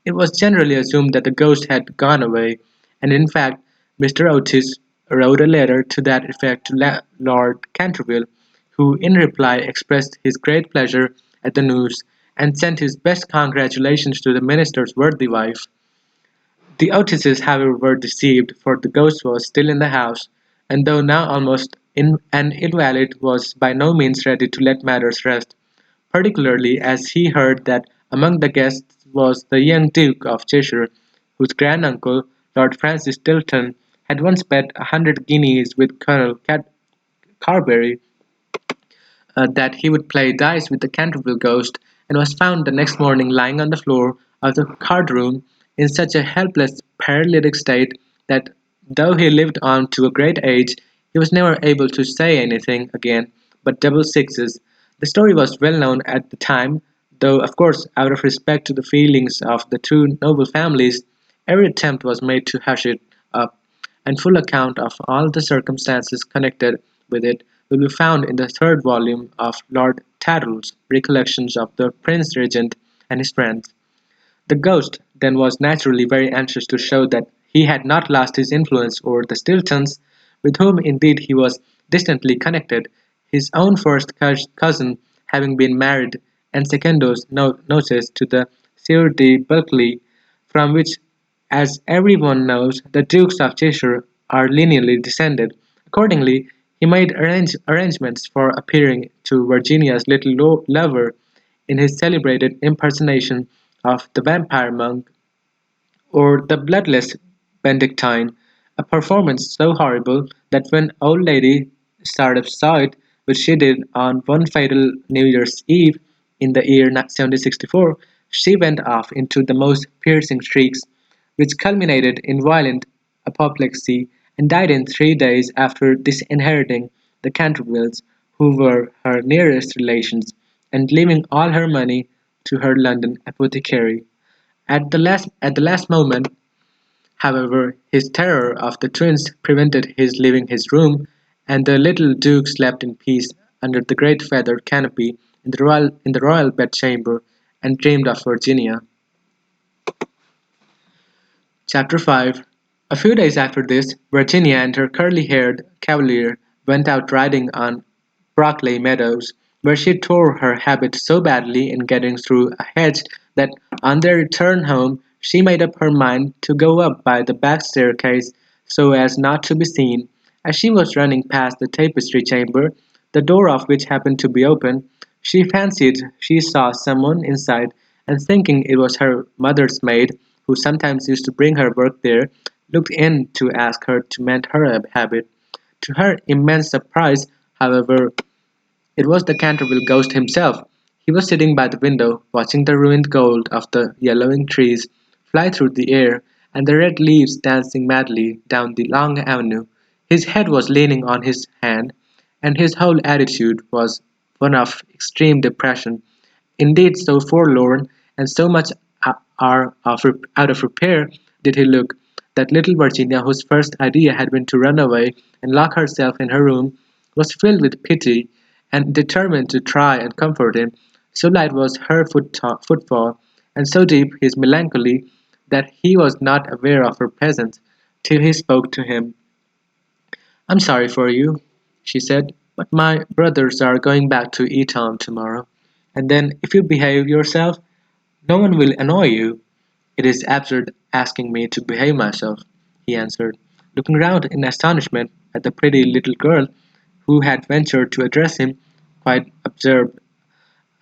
It was generally assumed that the ghost had gone away, and in fact Mr. Otis wrote a letter to that effect to Lord Canterville, who in reply expressed his great pleasure at the news, and sent his best congratulations to the minister's worthy wife. The Otises, however, were deceived, for the ghost was still in the house, and though now almost an invalid, was by no means ready to let matters rest, particularly as he heard that among the guests was the young Duke of Cheshire, whose granduncle, Lord Francis Tilton, had once bet 100 guineas with Colonel Carberry that he would play dice with the Canterville Ghost, and was found the next morning lying on the floor of the card-room in such a helpless paralytic state that, though he lived on to a great age, he was never able to say anything again but double sixes. The story was well known at the time, though of course out of respect to the feelings of the two noble families, every attempt was made to hush it up, and full account of all the circumstances connected with it will be found in the third volume of Lord Tattle's Recollections of the Prince Regent and his Friends. The Ghost, then, was naturally very anxious to show that he had not lost his influence over the Stiltons, with whom indeed he was distantly connected, his own first cousin having been married, and secondos notice to the Sieur de Bulkeley, from which, as every one knows, the Dukes of Cheshire are lineally descended. Accordingly, he made arrangements for appearing to Virginia's little lover in his celebrated impersonation of the vampire monk or the bloodless Benedictine, a performance so horrible that when old lady Startup saw it, which she did on one fatal New Year's Eve in the year 1764, she went off into the most piercing shrieks, which culminated in violent apoplexy, and died in 3 days after disinheriting the Cantervilles, who were her nearest relations, and leaving all her money to her London apothecary. At the last moment, however, his terror of the twins prevented his leaving his room, and the little Duke slept in peace under the great feather canopy in the royal bedchamber, and dreamed of Virginia. Chapter 5. A few days after this, Virginia and her curly-haired cavalier went out riding on Brockley Meadows, where she tore her habit so badly in getting through a hedge that on their return home she made up her mind to go up by the back staircase so as not to be seen. As she was running past the tapestry chamber, the door of which happened to be open, she fancied she saw someone inside, and thinking it was her mother's maid, who sometimes used to bring her work there, looked in to ask her to mend her habit. To her immense surprise, however, it was the Canterville Ghost himself. He was sitting by the window, watching the ruined gold of the yellowing trees fly through the air, and the red leaves dancing madly down the long avenue. His head was leaning on his hand, and his whole attitude was one of extreme depression. Indeed, so forlorn and so much out of repair did he look, that little Virginia, whose first idea had been to run away and lock herself in her room, was filled with pity, and determined to try and comfort him. So light was her footfall, and so deep his melancholy, that he was not aware of her presence till he spoke to him. "I'm sorry for you," she said. But my brothers are going back to Eton tomorrow, and then if you behave yourself, no one will annoy you." "It is absurd asking me to behave myself," he answered, looking round in astonishment at the pretty little girl who had ventured to address him. "Quite absurd.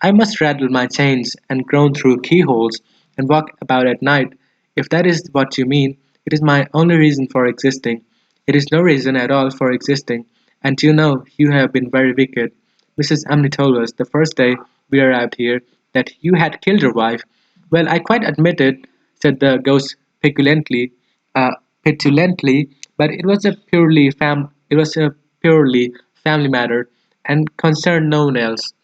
I must rattle my chains, and groan through keyholes, and walk about at night. If that is what you mean, it is my only reason for existing. It is no reason at all for existing, and you know you have been very wicked. Mrs. Umney told us the first day we arrived here that you had killed your wife." "Well, I quite admit it," said the ghost uh, petulantly, "but it was a purely family matter, and concerned no one else."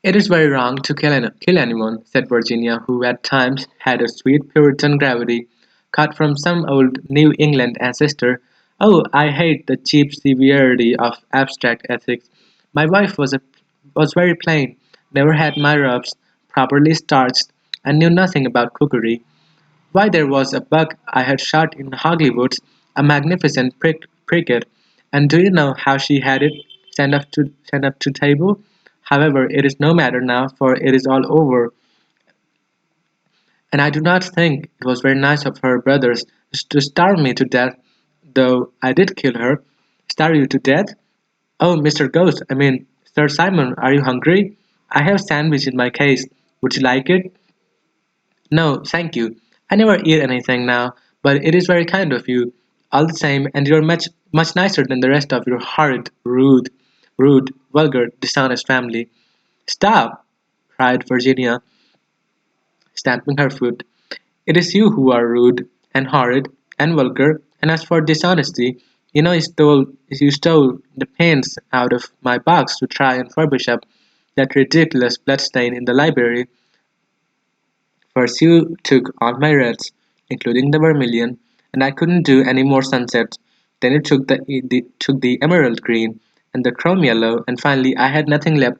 "It is very wrong to kill anyone," said Virginia, who at times had a sweet Puritan gravity, caught from some old New England ancestor. "Oh, I hate the cheap severity of abstract ethics. My wife was very plain, never had my rubs properly starched, and knew nothing about cookery. Why, there was a buck I had shot in Hogley Woods, a magnificent pricket, and do you know how she had it sent up to table? However, it is no matter now, for it is all over, and I do not think it was very nice of her brothers to starve me to death, though I did kill her." "Starve you to death? Oh, Mr. Ghost, I mean, Sir Simon, are you hungry? I have sandwich in my case. Would you like it?" "No, thank you. I never eat anything now, but it is very kind of you, all the same, and you're much nicer than the rest of your horrid, rude, vulgar, dishonest family." "Stop!" cried Virginia, stamping her foot. "It is you who are rude, and horrid, and vulgar, and as for dishonesty, you stole the pains out of my box to try and furbish up that ridiculous bloodstain in the library. First you took all my reds, including the vermilion, and I couldn't do any more sunsets. Then you took the emerald green and the chrome yellow, and finally I had nothing left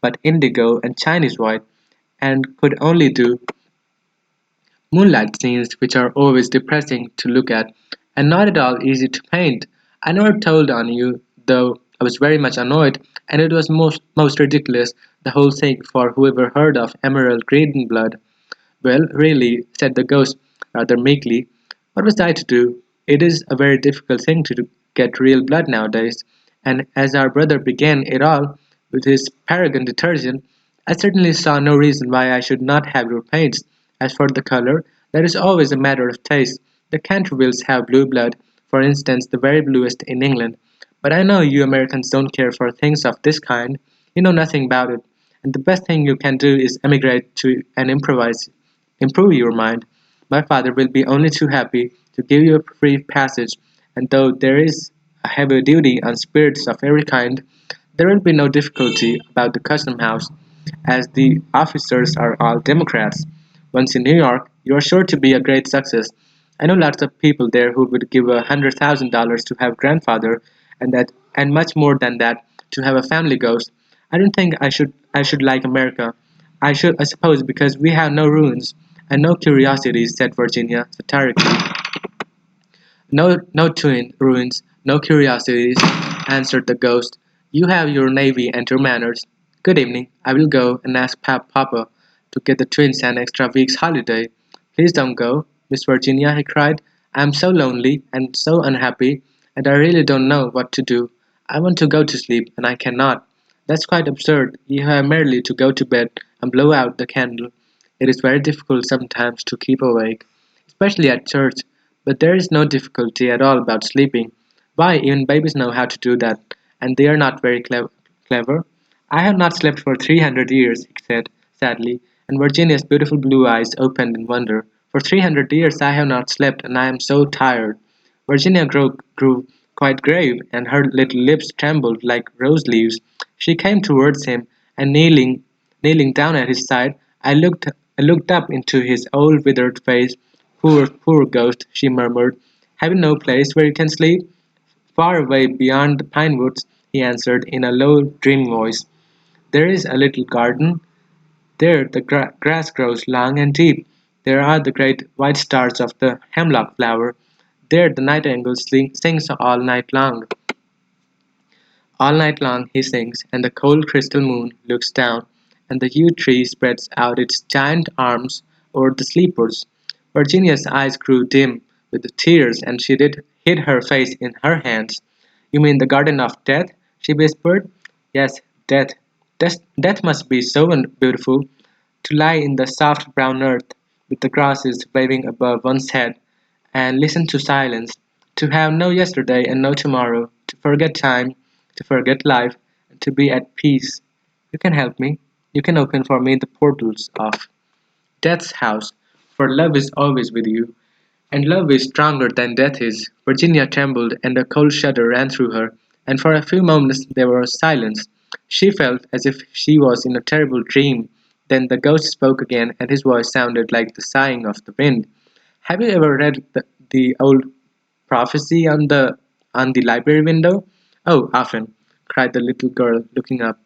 but indigo and Chinese white, and could only do moonlight scenes, which are always depressing to look at, and not at all easy to paint. I never told on you, though I was very much annoyed, and it was most ridiculous, the whole thing, for whoever heard of emerald green blood?" "Well, really," said the ghost, rather meekly, "what was I to do? It is a very difficult thing to get real blood nowadays, and as our brother began it all with his Paragon detergent, I certainly saw no reason why I should not have your paints. As for the color, that is always a matter of taste. The Cantervilles have blue blood, for instance, the very bluest in England. But I know you Americans don't care for things of this kind. You know nothing about it, and the best thing you can do is emigrate to and improve your mind. My father will be only too happy to give you a free passage, and though there is a heavy duty on spirits of every kind, there will be no difficulty about the custom house, as the officers are all Democrats. Once in New York, you are sure to be a great success. I know lots of people there who would give $100,000 to have grandfather, and much more than that to have a family ghost. I don't think I should like America. I suppose because we have no ruins and no curiosities," said Virginia satirically. "No twin ruins, no curiosities," answered the ghost. "You have your navy and your manners. Good evening. I will go and ask Papa to get the twins an extra week's holiday." "Please don't go, Miss Virginia," he cried. "I am so lonely and so unhappy, and I really don't know what to do. I want to go to sleep, and I cannot." "That's quite absurd. You have merely to go to bed and blow out the candle. It is very difficult sometimes to keep awake, especially at church, but there is no difficulty at all about sleeping. Why, even babies know how to do that, and they are not very clever." "I have not slept for 300 years," he said, sadly, and Virginia's beautiful blue eyes opened in wonder. "For 300 years I have not slept, and I am so tired." Virginia grew quite grave, and her little lips trembled like rose leaves. She came towards him, and kneeling down at his side, I looked up into his old withered face. Poor ghost," she murmured. "Have you no place where you can sleep?" "Far away beyond the pine woods," he answered in a low, dreamy voice. "There is a little garden. There the grass grows long and deep. There are the great white stars of the hemlock flower. There the nightingale sings all night long. All night long he sings, and the cold crystal moon looks down, and the yew tree spreads out its giant arms over the sleepers. Virginia's eyes grew dim with the tears, and she did hid her face in her hands. "You mean the garden of death?" she whispered. "Yes, death. Death must be so beautiful, to lie in the soft brown earth, with the grasses waving above one's head, and listen to silence, to have no yesterday and no tomorrow, to forget time, to forget life, and to be at peace. You can help me. You can open for me the portals of Death's house, for love is always with you, and love is stronger than death is." Virginia trembled, and a cold shudder ran through her, and for a few moments there was silence. She felt as if she was in a terrible dream. Then the ghost spoke again, and his voice sounded like the sighing of the wind. "Have you ever read the old prophecy on the library window?" "Oh, often," cried the little girl, looking up.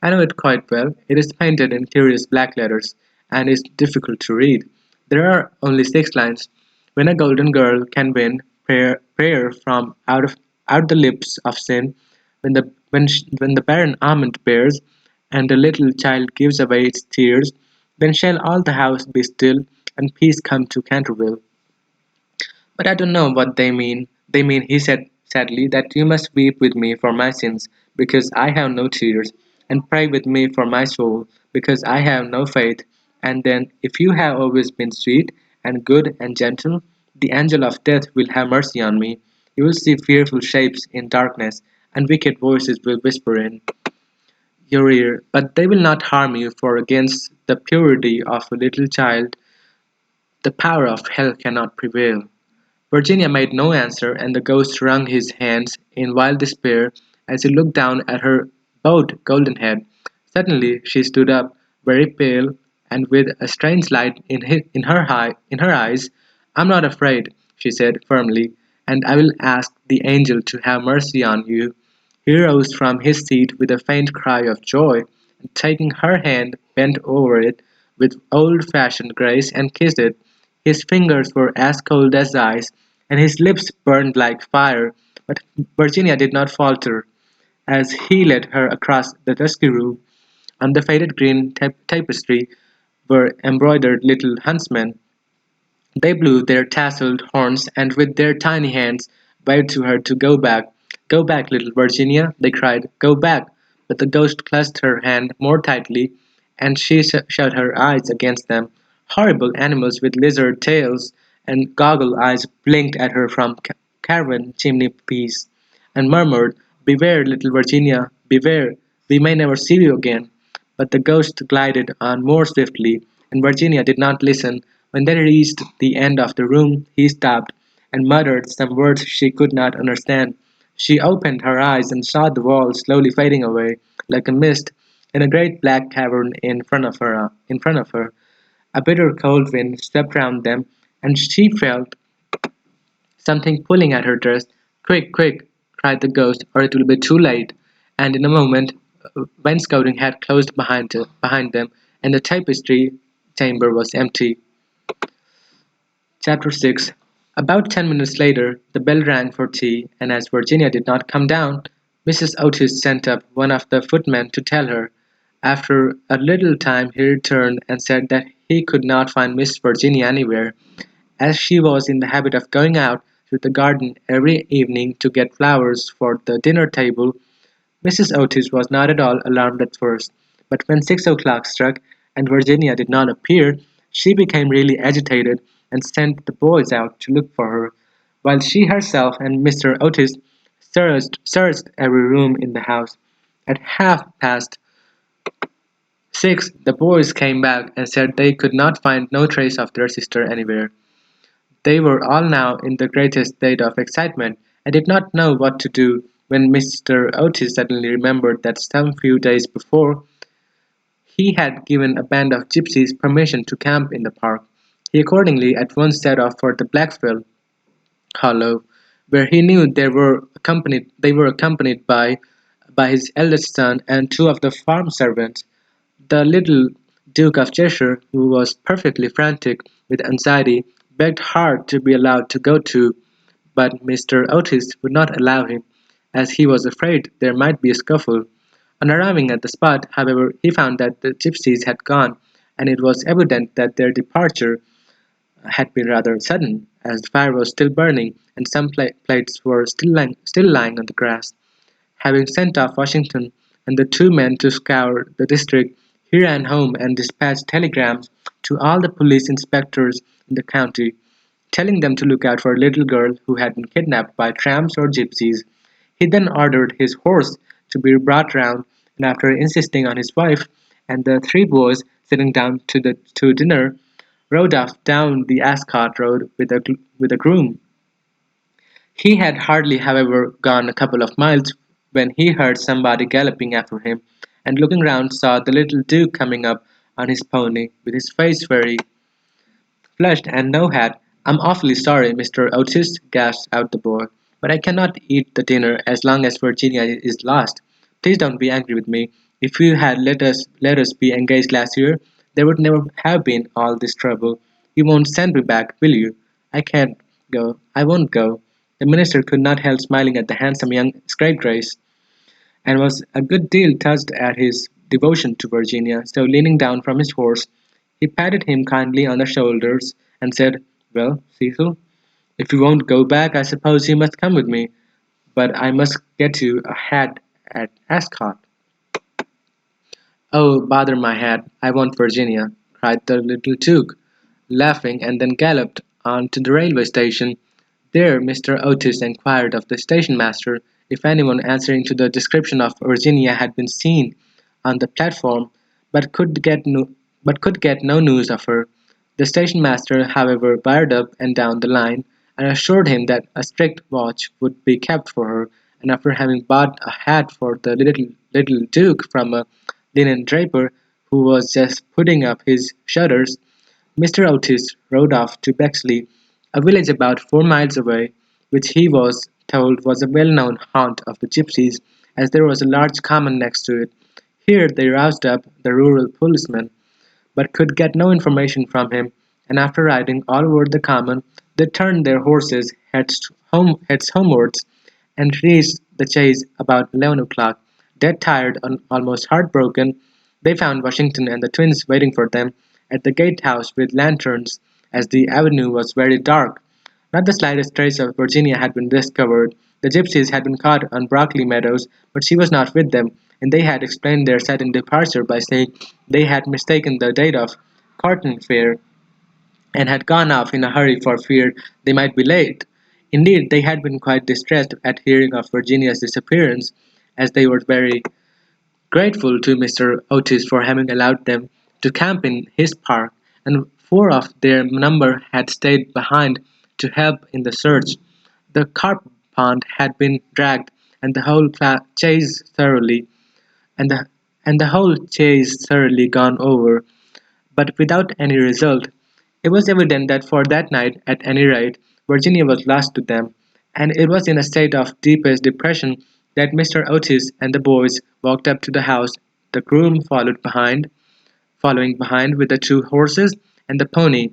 "I know it quite well. It is painted in curious black letters, and is difficult to read. There are only 6 lines. When a golden girl can win prayer from out the lips of sin, when the barren almond bears, and the little child gives away its tears, then shall all the house be still, and peace come to Canterville." "But I don't know what they mean." "They mean," he said sadly, "that you must weep with me for my sins, because I have no tears, and pray with me for my soul, because I have no faith, and then, if you have always been sweet, and good, and gentle, the angel of death will have mercy on me. You will see fearful shapes in darkness, and wicked voices will whisper in your ear, but they will not harm you, for against the purity of a little child the power of hell cannot prevail." Virginia made no answer, and the ghost wrung his hands in wild despair as he looked down at her bowed golden head. Suddenly she stood up, very pale, and with a strange light in her eyes. "I'm not afraid," she said firmly, "and I will ask the angel to have mercy on you." He rose from his seat with a faint cry of joy, and taking her hand bent over it with old-fashioned grace and kissed it. His fingers were as cold as ice, and his lips burned like fire, but Virginia did not falter as he led her across the dusky room. On the faded green tapestry were embroidered little huntsmen. They blew their tasselled horns, and with their tiny hands waved to her to go back. "Go back, little Virginia!" they cried. "Go back!" But the ghost clutched her hand more tightly, and she shut her eyes against them. Horrible animals with lizard tails and goggle eyes blinked at her from carven chimney-piece, and murmured, "Beware, little Virginia, beware! We may never see you again." But the ghost glided on more swiftly, and Virginia did not listen. When they reached the end of the room, he stopped, and muttered some words she could not understand. She opened her eyes and saw the walls slowly fading away, like a mist, in a great black cavern In front of her, a bitter cold wind swept round them, and she felt something pulling at her dress. "Quick, quick!" cried the ghost, "or it will be too late!" And in a moment wainscoting had closed behind them, and the tapestry chamber was empty. Chapter 6. About 10 minutes later, the bell rang for tea, and as Virginia did not come down, Mrs. Otis sent up one of the footmen to tell her. After a little time he returned and said that he could not find Miss Virginia anywhere, as she was in the habit of going out to the garden every evening to get flowers for the dinner table. Mrs. Otis was not at all alarmed at first, but when 6 o'clock struck and Virginia did not appear, she became really agitated and sent the boys out to look for her, while she herself and Mr. Otis searched every room in the house. At half past 6 the boys came back and said they could not find no trace of their sister anywhere. They were all now in the greatest state of excitement, and did not know what to do, when Mr. Otis suddenly remembered that some few days before he had given a band of gypsies permission to camp in the park. He accordingly at once set off for the Blackfell hollow, where he knew they were accompanied by his eldest son and 2 of the farm servants. The little Duke of Cheshire, who was perfectly frantic with anxiety, begged hard to be allowed to go too, but Mr. Otis would not allow him, as he was afraid there might be a scuffle. On arriving at the spot, however, he found that the gypsies had gone, and it was evident that their departure had been rather sudden, as the fire was still burning and some plates were still lying on the grass. Having sent off Washington and the two men to scour the district, he ran home and dispatched telegrams to all the police inspectors in the county, telling them to look out for a little girl who had been kidnapped by tramps or gypsies. He then ordered his horse to be brought round, and after insisting on his wife and the three boys sitting down to dinner, rode off down the Ascot road with a groom. He had hardly, however, gone a couple of miles when he heard somebody galloping after him, and looking round saw the little Duke coming up on his pony, with his face very flushed and no hat. "I'm awfully sorry, Mr. Otis," gasped out the boy, "but I cannot eat the dinner as long as Virginia is lost. Please don't be angry with me. If you had let us be engaged last year, there would never have been all this trouble. You won't send me back, will you?" "I can't go. I won't go." The minister could not help smiling at the handsome young scapegrace, and was a good deal touched at his devotion to Virginia, so leaning down from his horse, he patted him kindly on the shoulders and said, "Well, Cecil, if you won't go back, I suppose you must come with me, but I must get you a hat at Ascot." "Oh, bother my hat, I want Virginia," cried the little Duke, laughing, and then galloped on to the railway station. There Mr. Otis enquired of the station-master if anyone answering to the description of Virginia had been seen on the platform, but could get no news of her. The station-master, however, wired up and down the line, and assured him that a strict watch would be kept for her, and after having bought a hat for the little Duke from a linen draper who was just putting up his shutters, Mr. Otis rode off to Bexley, a village about 4 miles away, which he was told was a well-known haunt of the gypsies, as there was a large common next to it. Here they roused up the rural policeman, but could get no information from him, and after riding all over the common, they turned their horses' heads homewards, and reached the Chase about 11 o'clock. Dead tired and almost heartbroken, they found Washington and the twins waiting for them at the gatehouse with lanterns, as the avenue was very dark. Not the slightest trace of Virginia had been discovered. The gypsies had been caught on Brockley Meadows, but she was not with them, and they had explained their sudden departure by saying they had mistaken the date of Carton Fair, and had gone off in a hurry for fear they might be late. Indeed, they had been quite distressed at hearing of Virginia's disappearance, as they were very grateful to Mr. Otis for having allowed them to camp in his park, and four of their number had stayed behind to help in the search. The carp pond had been dragged, and the whole chase thoroughly, and the whole chase thoroughly gone over, but without any result. It was evident that for that night, at any rate, Virginia was lost to them, and it was in a state of deepest depression that Mr. Otis and the boys walked up to the house, the groom following behind with the two horses and the pony.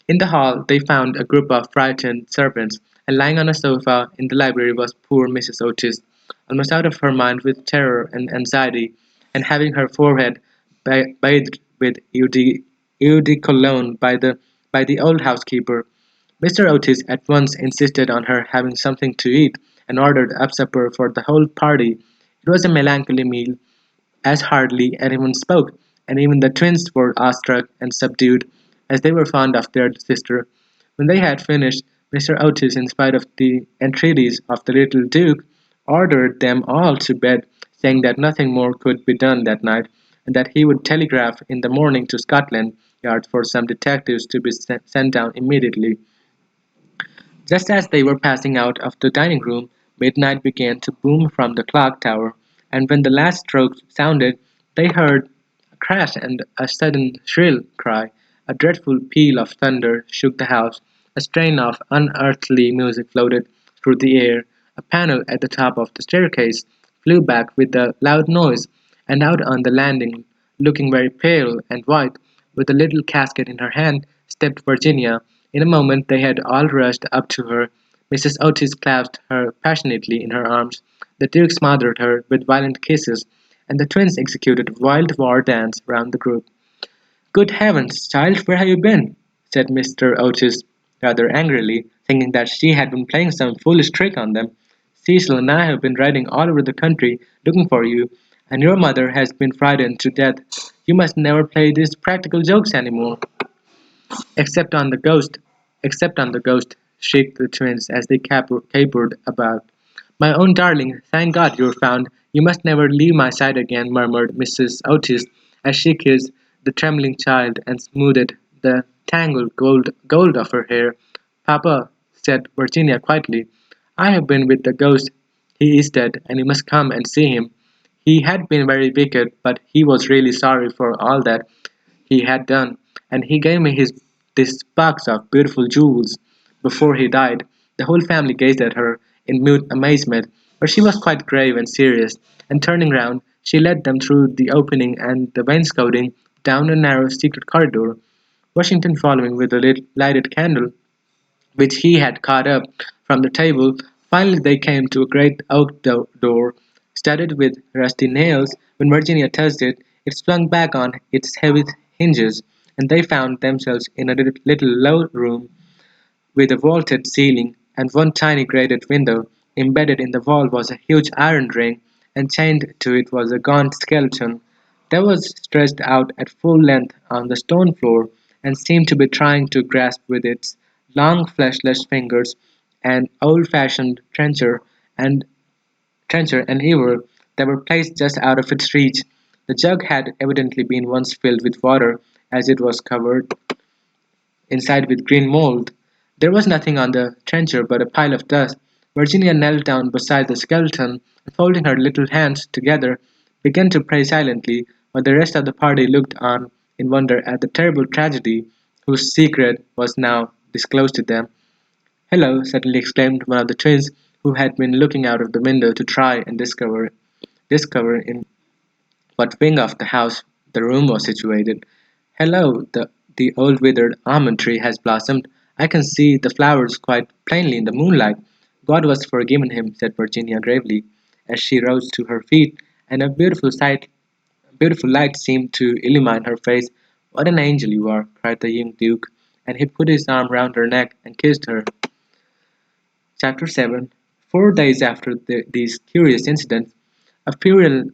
In the hall they found a group of frightened servants, and lying on a sofa in the library was poor Mrs. Otis, almost out of her mind with terror and anxiety, and having her forehead bathed with eau de cologne by the old housekeeper. Mr. Otis at once insisted on her having something to eat, and ordered up supper for the whole party. It was a melancholy meal, as hardly anyone spoke, and even the twins were awestruck and subdued, as they were fond of their sister. When they had finished, Mr. Otis, in spite of the entreaties of the little Duke, ordered them all to bed, saying that nothing more could be done that night, and that he would telegraph in the morning to Scotland Yard for some detectives to be sent down immediately. Just as they were passing out of the dining room, midnight began to boom from the clock tower, and when the last stroke sounded, they heard a crash and a sudden shrill cry. A dreadful peal of thunder shook the house. A strain of unearthly music floated through the air. A panel at the top of the staircase flew back with a loud noise, and out on the landing, looking very pale and white, with a little casket in her hand, stepped Virginia. In a moment they had all rushed up to her. Mrs. Otis clasped her passionately in her arms. The Duke smothered her with violent kisses, and the twins executed a wild war dance round the group. "Good heavens, child, where have you been?" said Mr. Otis rather angrily, thinking that she had been playing some foolish trick on them. "Cecil and I have been riding all over the country looking for you, and your mother has been frightened to death. You must never play these practical jokes any more." "Except on the ghost, except on the ghost," shrieked the twins as they capered about. "My own darling, thank God you're found. You must never leave my side again," murmured Mrs. Otis as she kissed the trembling child and smoothed the tangled gold of her hair. "Papa," said Virginia quietly, "I have been with the ghost. He is dead, and you must come and see him. He had been very wicked, but he was really sorry for all that he had done, and he gave me his this box of beautiful jewels before he died." The whole family gazed at her in mute amazement, but she was quite grave and serious, and turning round, she led them through the opening and the wainscoting down a narrow secret corridor, Washington following with a lighted candle which he had caught up from the table. Finally they came to a great oak door, studded with rusty nails. When Virginia touched it, it swung back on its heavy hinges, and they found themselves in a little low room with a vaulted ceiling and one tiny grated window. Embedded in the wall was a huge iron ring, and chained to it was a gaunt skeleton that was stretched out at full length on the stone floor, and seemed to be trying to grasp with its long fleshless fingers an old-fashioned and trencher and ewer that were placed just out of its reach. The jug had evidently been once filled with water, as it was covered inside with green mold. There was nothing on the trencher but a pile of dust. Virginia knelt down beside the skeleton, and folding her little hands together, began to pray silently, while the rest of the party looked on in wonder at the terrible tragedy whose secret was now disclosed to them. "Hello!" suddenly exclaimed one of the twins, who had been looking out of the window to try and discover in what wing of the house the room was situated. "Hello! The old withered almond tree has blossomed. I can see the flowers quite plainly in the moonlight." "God has forgiven him," said Virginia gravely, as she rose to her feet, and beautiful light seemed to illumine her face. "What an angel you are!" cried the young Duke, and he put his arm round her neck and kissed her. Chapter 7. 4 days after these curious incidents, a funeral,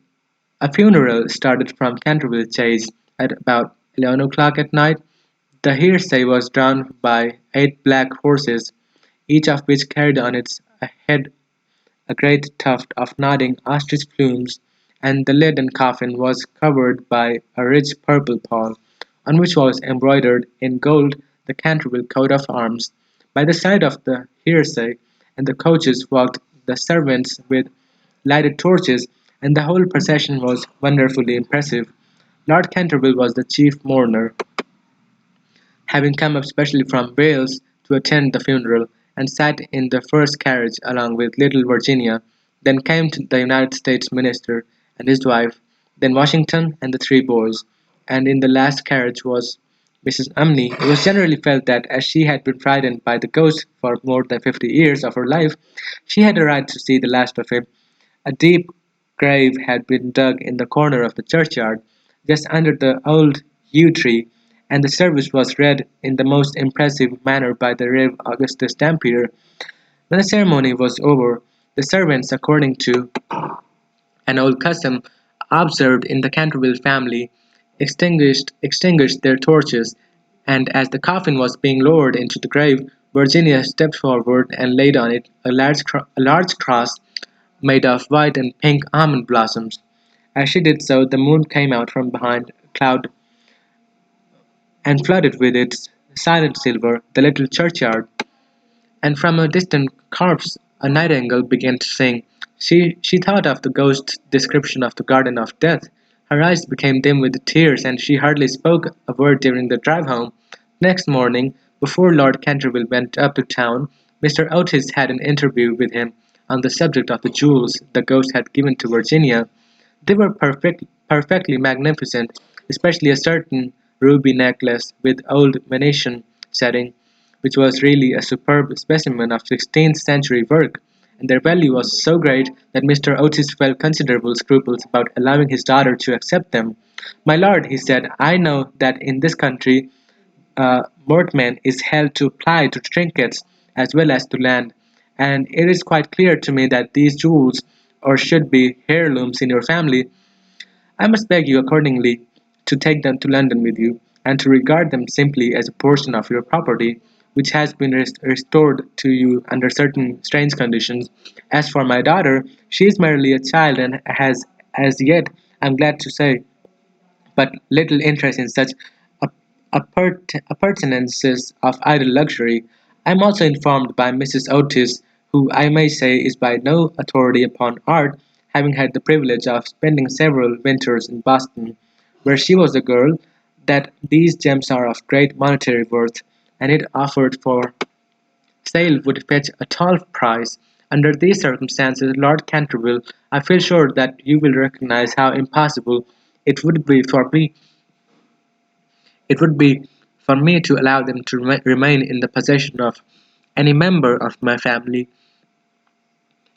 a funeral started from Canterville Chase at about 11 o'clock at night. The hearsay was drawn by 8 black horses, each of which carried on its head a great tuft of nodding ostrich plumes, and the leaden coffin was covered by a rich purple pall, on which was embroidered in gold the Canterville coat of arms. By the side of the hearsay and the coaches walked the servants with lighted torches, and the whole procession was wonderfully impressive. Lord Canterville was the chief mourner, having come up specially from Wales to attend the funeral, and sat in the first carriage along with little Virginia. Then came the United States Minister and his wife, then Washington and the 3 boys, and in the last carriage was Mrs. Umney. It was generally felt that as she had been frightened by the ghost for more than 50 years of her life, she had a right to see the last of him. A deep grave had been dug in the corner of the churchyard, just under the old yew tree, and the service was read in the most impressive manner by the Rev. Augustus Dampier. When the ceremony was over, the servants, according to an old custom observed in the Canterville family, extinguished their torches, and as the coffin was being lowered into the grave, Virginia stepped forward and laid on it a large cross made of white and pink almond blossoms. As she did so, the moon came out from behind a cloud and flooded with its silent silver the little churchyard, and from a distant copse a nightingale began to sing. She thought of the ghost's description of the Garden of Death. Her eyes became dim with tears, and she hardly spoke a word during the drive home. Next morning, before Lord Canterville went up to town, Mr. Otis had an interview with him on the subject of the jewels the ghost had given to Virginia. They were perfectly magnificent, especially a certain ruby necklace with old Venetian setting, which was really a superb specimen of 16th century work, and their value was so great that Mr. Otis felt considerable scruples about allowing his daughter to accept them. My lord, he said, I know that in this country mortmain is held to apply to trinkets as well as to land, and it is quite clear to me that these jewels, or should be heirlooms in your family, I must beg you accordingly to take them to London with you, and to regard them simply as a portion of your property, which has been restored to you under certain strange conditions. As for my daughter, she is merely a child and has, as yet, I am glad to say, but little interest in such appurtenances of idle luxury. I am also informed by Mrs. Otis, who I may say is by no authority upon art, having had the privilege of spending several winters in Boston, where she was a girl, that these gems are of great monetary worth, and if offered for sale would fetch a tall price. Under these circumstances, Lord Canterville, I feel sure that you will recognize how impossible it would be for me it would be for me to allow them to remain in the possession of any member of my family,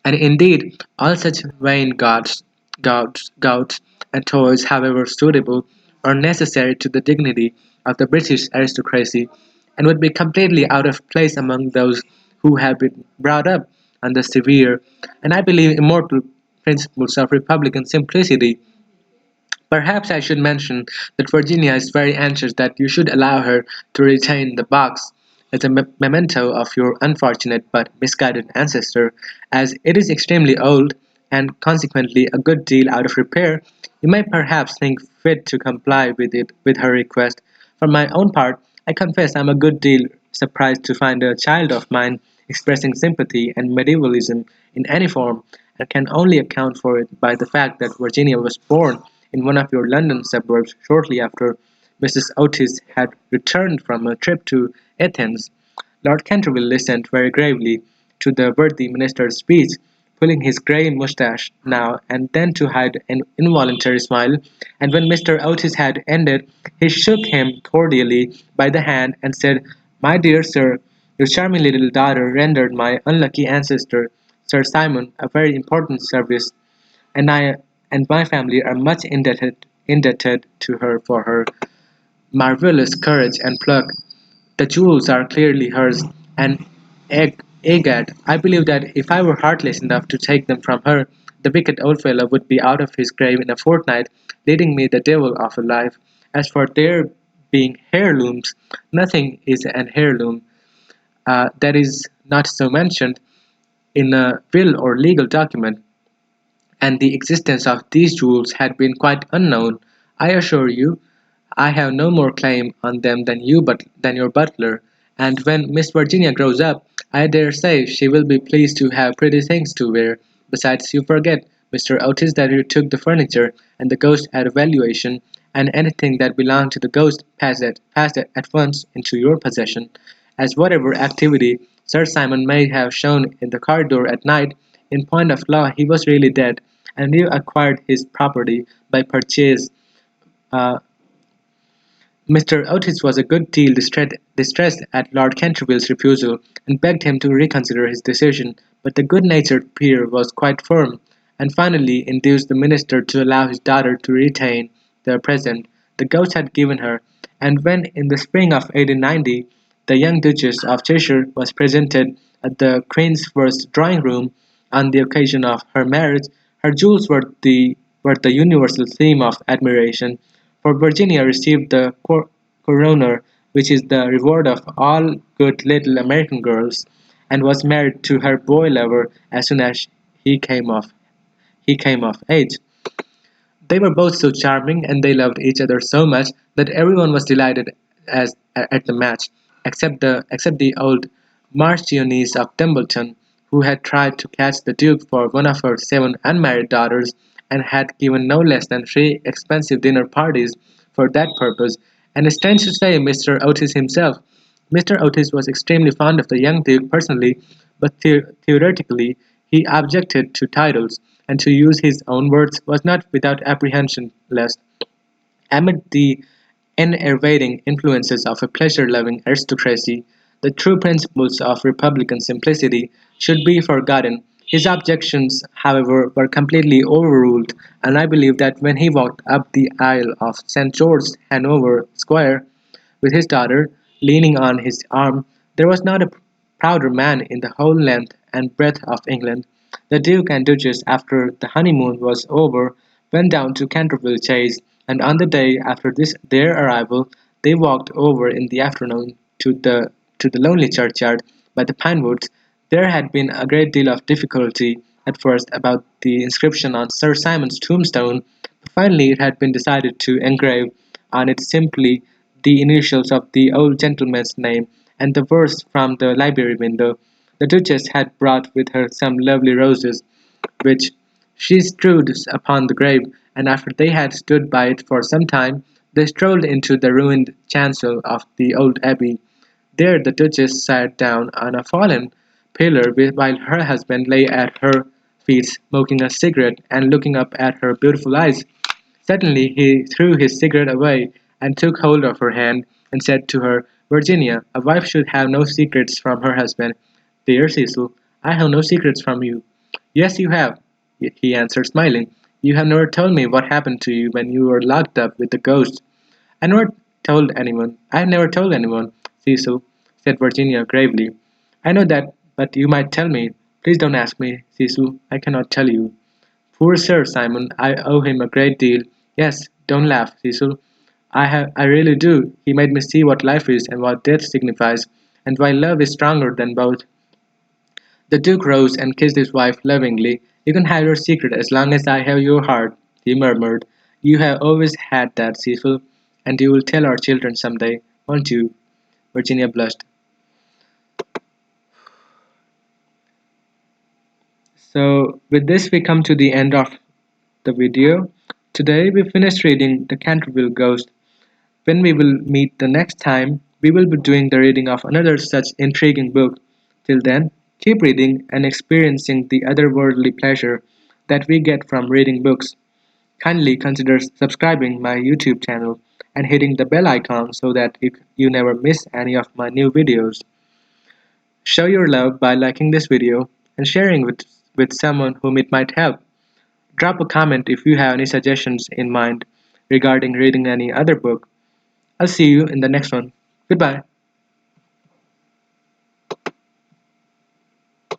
and indeed all such vain gauds, and toys, however suitable, are necessary to the dignity of the British aristocracy, and would be completely out of place among those who have been brought up on the severe, and I believe immortal principles of republican simplicity. Perhaps I should mention that Virginia is very anxious that you should allow her to retain the box as a memento of your unfortunate but misguided ancestor, as it is extremely old and consequently a good deal out of repair. You may perhaps think fit to comply with her request. For my own part, I confess I am a good deal surprised to find a child of mine expressing sympathy and medievalism in any form, and can only account for it by the fact that Virginia was born in one of your London suburbs shortly after Mrs. Otis had returned from a trip to Athens. Lord Canterville listened very gravely to the worthy minister's speech, pulling his grey moustache now and then to hide an involuntary smile, and when Mr. Otis had ended, he shook him cordially by the hand and said, My dear sir, your charming little daughter rendered my unlucky ancestor, Sir Simon, a very important service, and I and my family are much indebted to her for her marvelous courage and pluck. The jewels are clearly hers, and egad, I believe that if I were heartless enough to take them from her, the wicked old fellow would be out of his grave in a fortnight, leading me the devil of a life. As for their being heirlooms, nothing is an heirloom that is not so mentioned in a will or legal document, and the existence of these jewels had been quite unknown. I assure you, I have no more claim on them than than your butler, and when Miss Virginia grows up, I dare say she will be pleased to have pretty things to wear. Besides, you forget, Mr. Otis, that you took the furniture and the ghost at a valuation, and anything that belonged to the ghost passed it at once into your possession, as whatever activity Sir Simon may have shown in the corridor at night, in point of law he was really dead, and you acquired his property by purchase. Uh, Mr. Otis was a good deal distressed at Lord Canterville's refusal, and begged him to reconsider his decision, but the good-natured peer was quite firm, and finally induced the minister to allow his daughter to retain the present the ghost had given her, and when in the spring of 1890 the young Duchess of Cheshire was presented at the Queen's first drawing-room on the occasion of her marriage, her jewels were the universal theme of admiration, for Virginia received the coroner, which is the reward of all good little American girls, and was married to her boy lover as soon as he came of he came of age. They were both so charming, and they loved each other so much, that everyone was delighted at the match, except the old Marchioness of Dumbleton, who had tried to catch the Duke for one of her 7 unmarried daughters, and had given no less than 3 expensive dinner parties for that purpose. And strange to say, Mr. Otis was extremely fond of the young Duke personally, but theoretically he objected to titles, and to use his own words, was not without apprehension lest, amid the enervating influences of a pleasure-loving aristocracy, the true principles of republican simplicity should be forgotten, His objections, however, were completely overruled, and I believe that when he walked up the aisle of St. George's, Hanover Square, with his daughter leaning on his arm, there was not a prouder man in the whole length and breadth of England. The Duke and Duchess, after the honeymoon was over, went down to Canterville Chase, and on the day after their arrival they walked over in the afternoon to the lonely churchyard by the pine woods. There had been a great deal of difficulty at first about the inscription on Sir Simon's tombstone, but finally it had been decided to engrave on it simply the initials of the old gentleman's name and the verse from the library window. The Duchess had brought with her some lovely roses, which she strewed upon the grave, and after they had stood by it for some time, they strolled into the ruined chancel of the old abbey. There the Duchess sat down on a fallen pillar while her husband lay at her feet smoking a cigarette and looking up at her beautiful eyes. Suddenly he threw his cigarette away and took hold of her hand and said to her, "Virginia, a wife should have no secrets from her husband." "Dear Cecil, I have no secrets from you." "Yes, you have," he answered, smiling. "You have never told me what happened to you when you were locked up with the ghost." "I never told anyone. I have never told anyone, Cecil," said Virginia gravely. "I know that, but you might tell me. Please don't ask me, Cecil. I cannot tell you." "Poor Sir Simon, I owe him a great deal. Yes, don't laugh, Cecil. I really do. He made me see what life is and what death signifies, and why love is stronger than both." The Duke rose and kissed his wife lovingly. "You can have your secret as long as I have your heart," he murmured. "You have always had that, Cecil, and you will tell our children some day, won't you?" Virginia blushed. So, with this, we come to the end of the video. Today, we finished reading The Canterville Ghost. When we will meet the next time, we will be doing the reading of another such intriguing book. Till then, keep reading and experiencing the otherworldly pleasure that we get from reading books. Kindly consider subscribing my YouTube channel and hitting the bell icon so that you never miss any of my new videos. Show your love by liking this video and sharing with someone whom it might help. Drop a comment if you have any suggestions in mind regarding reading any other book. I'll see you in the next one. Goodbye.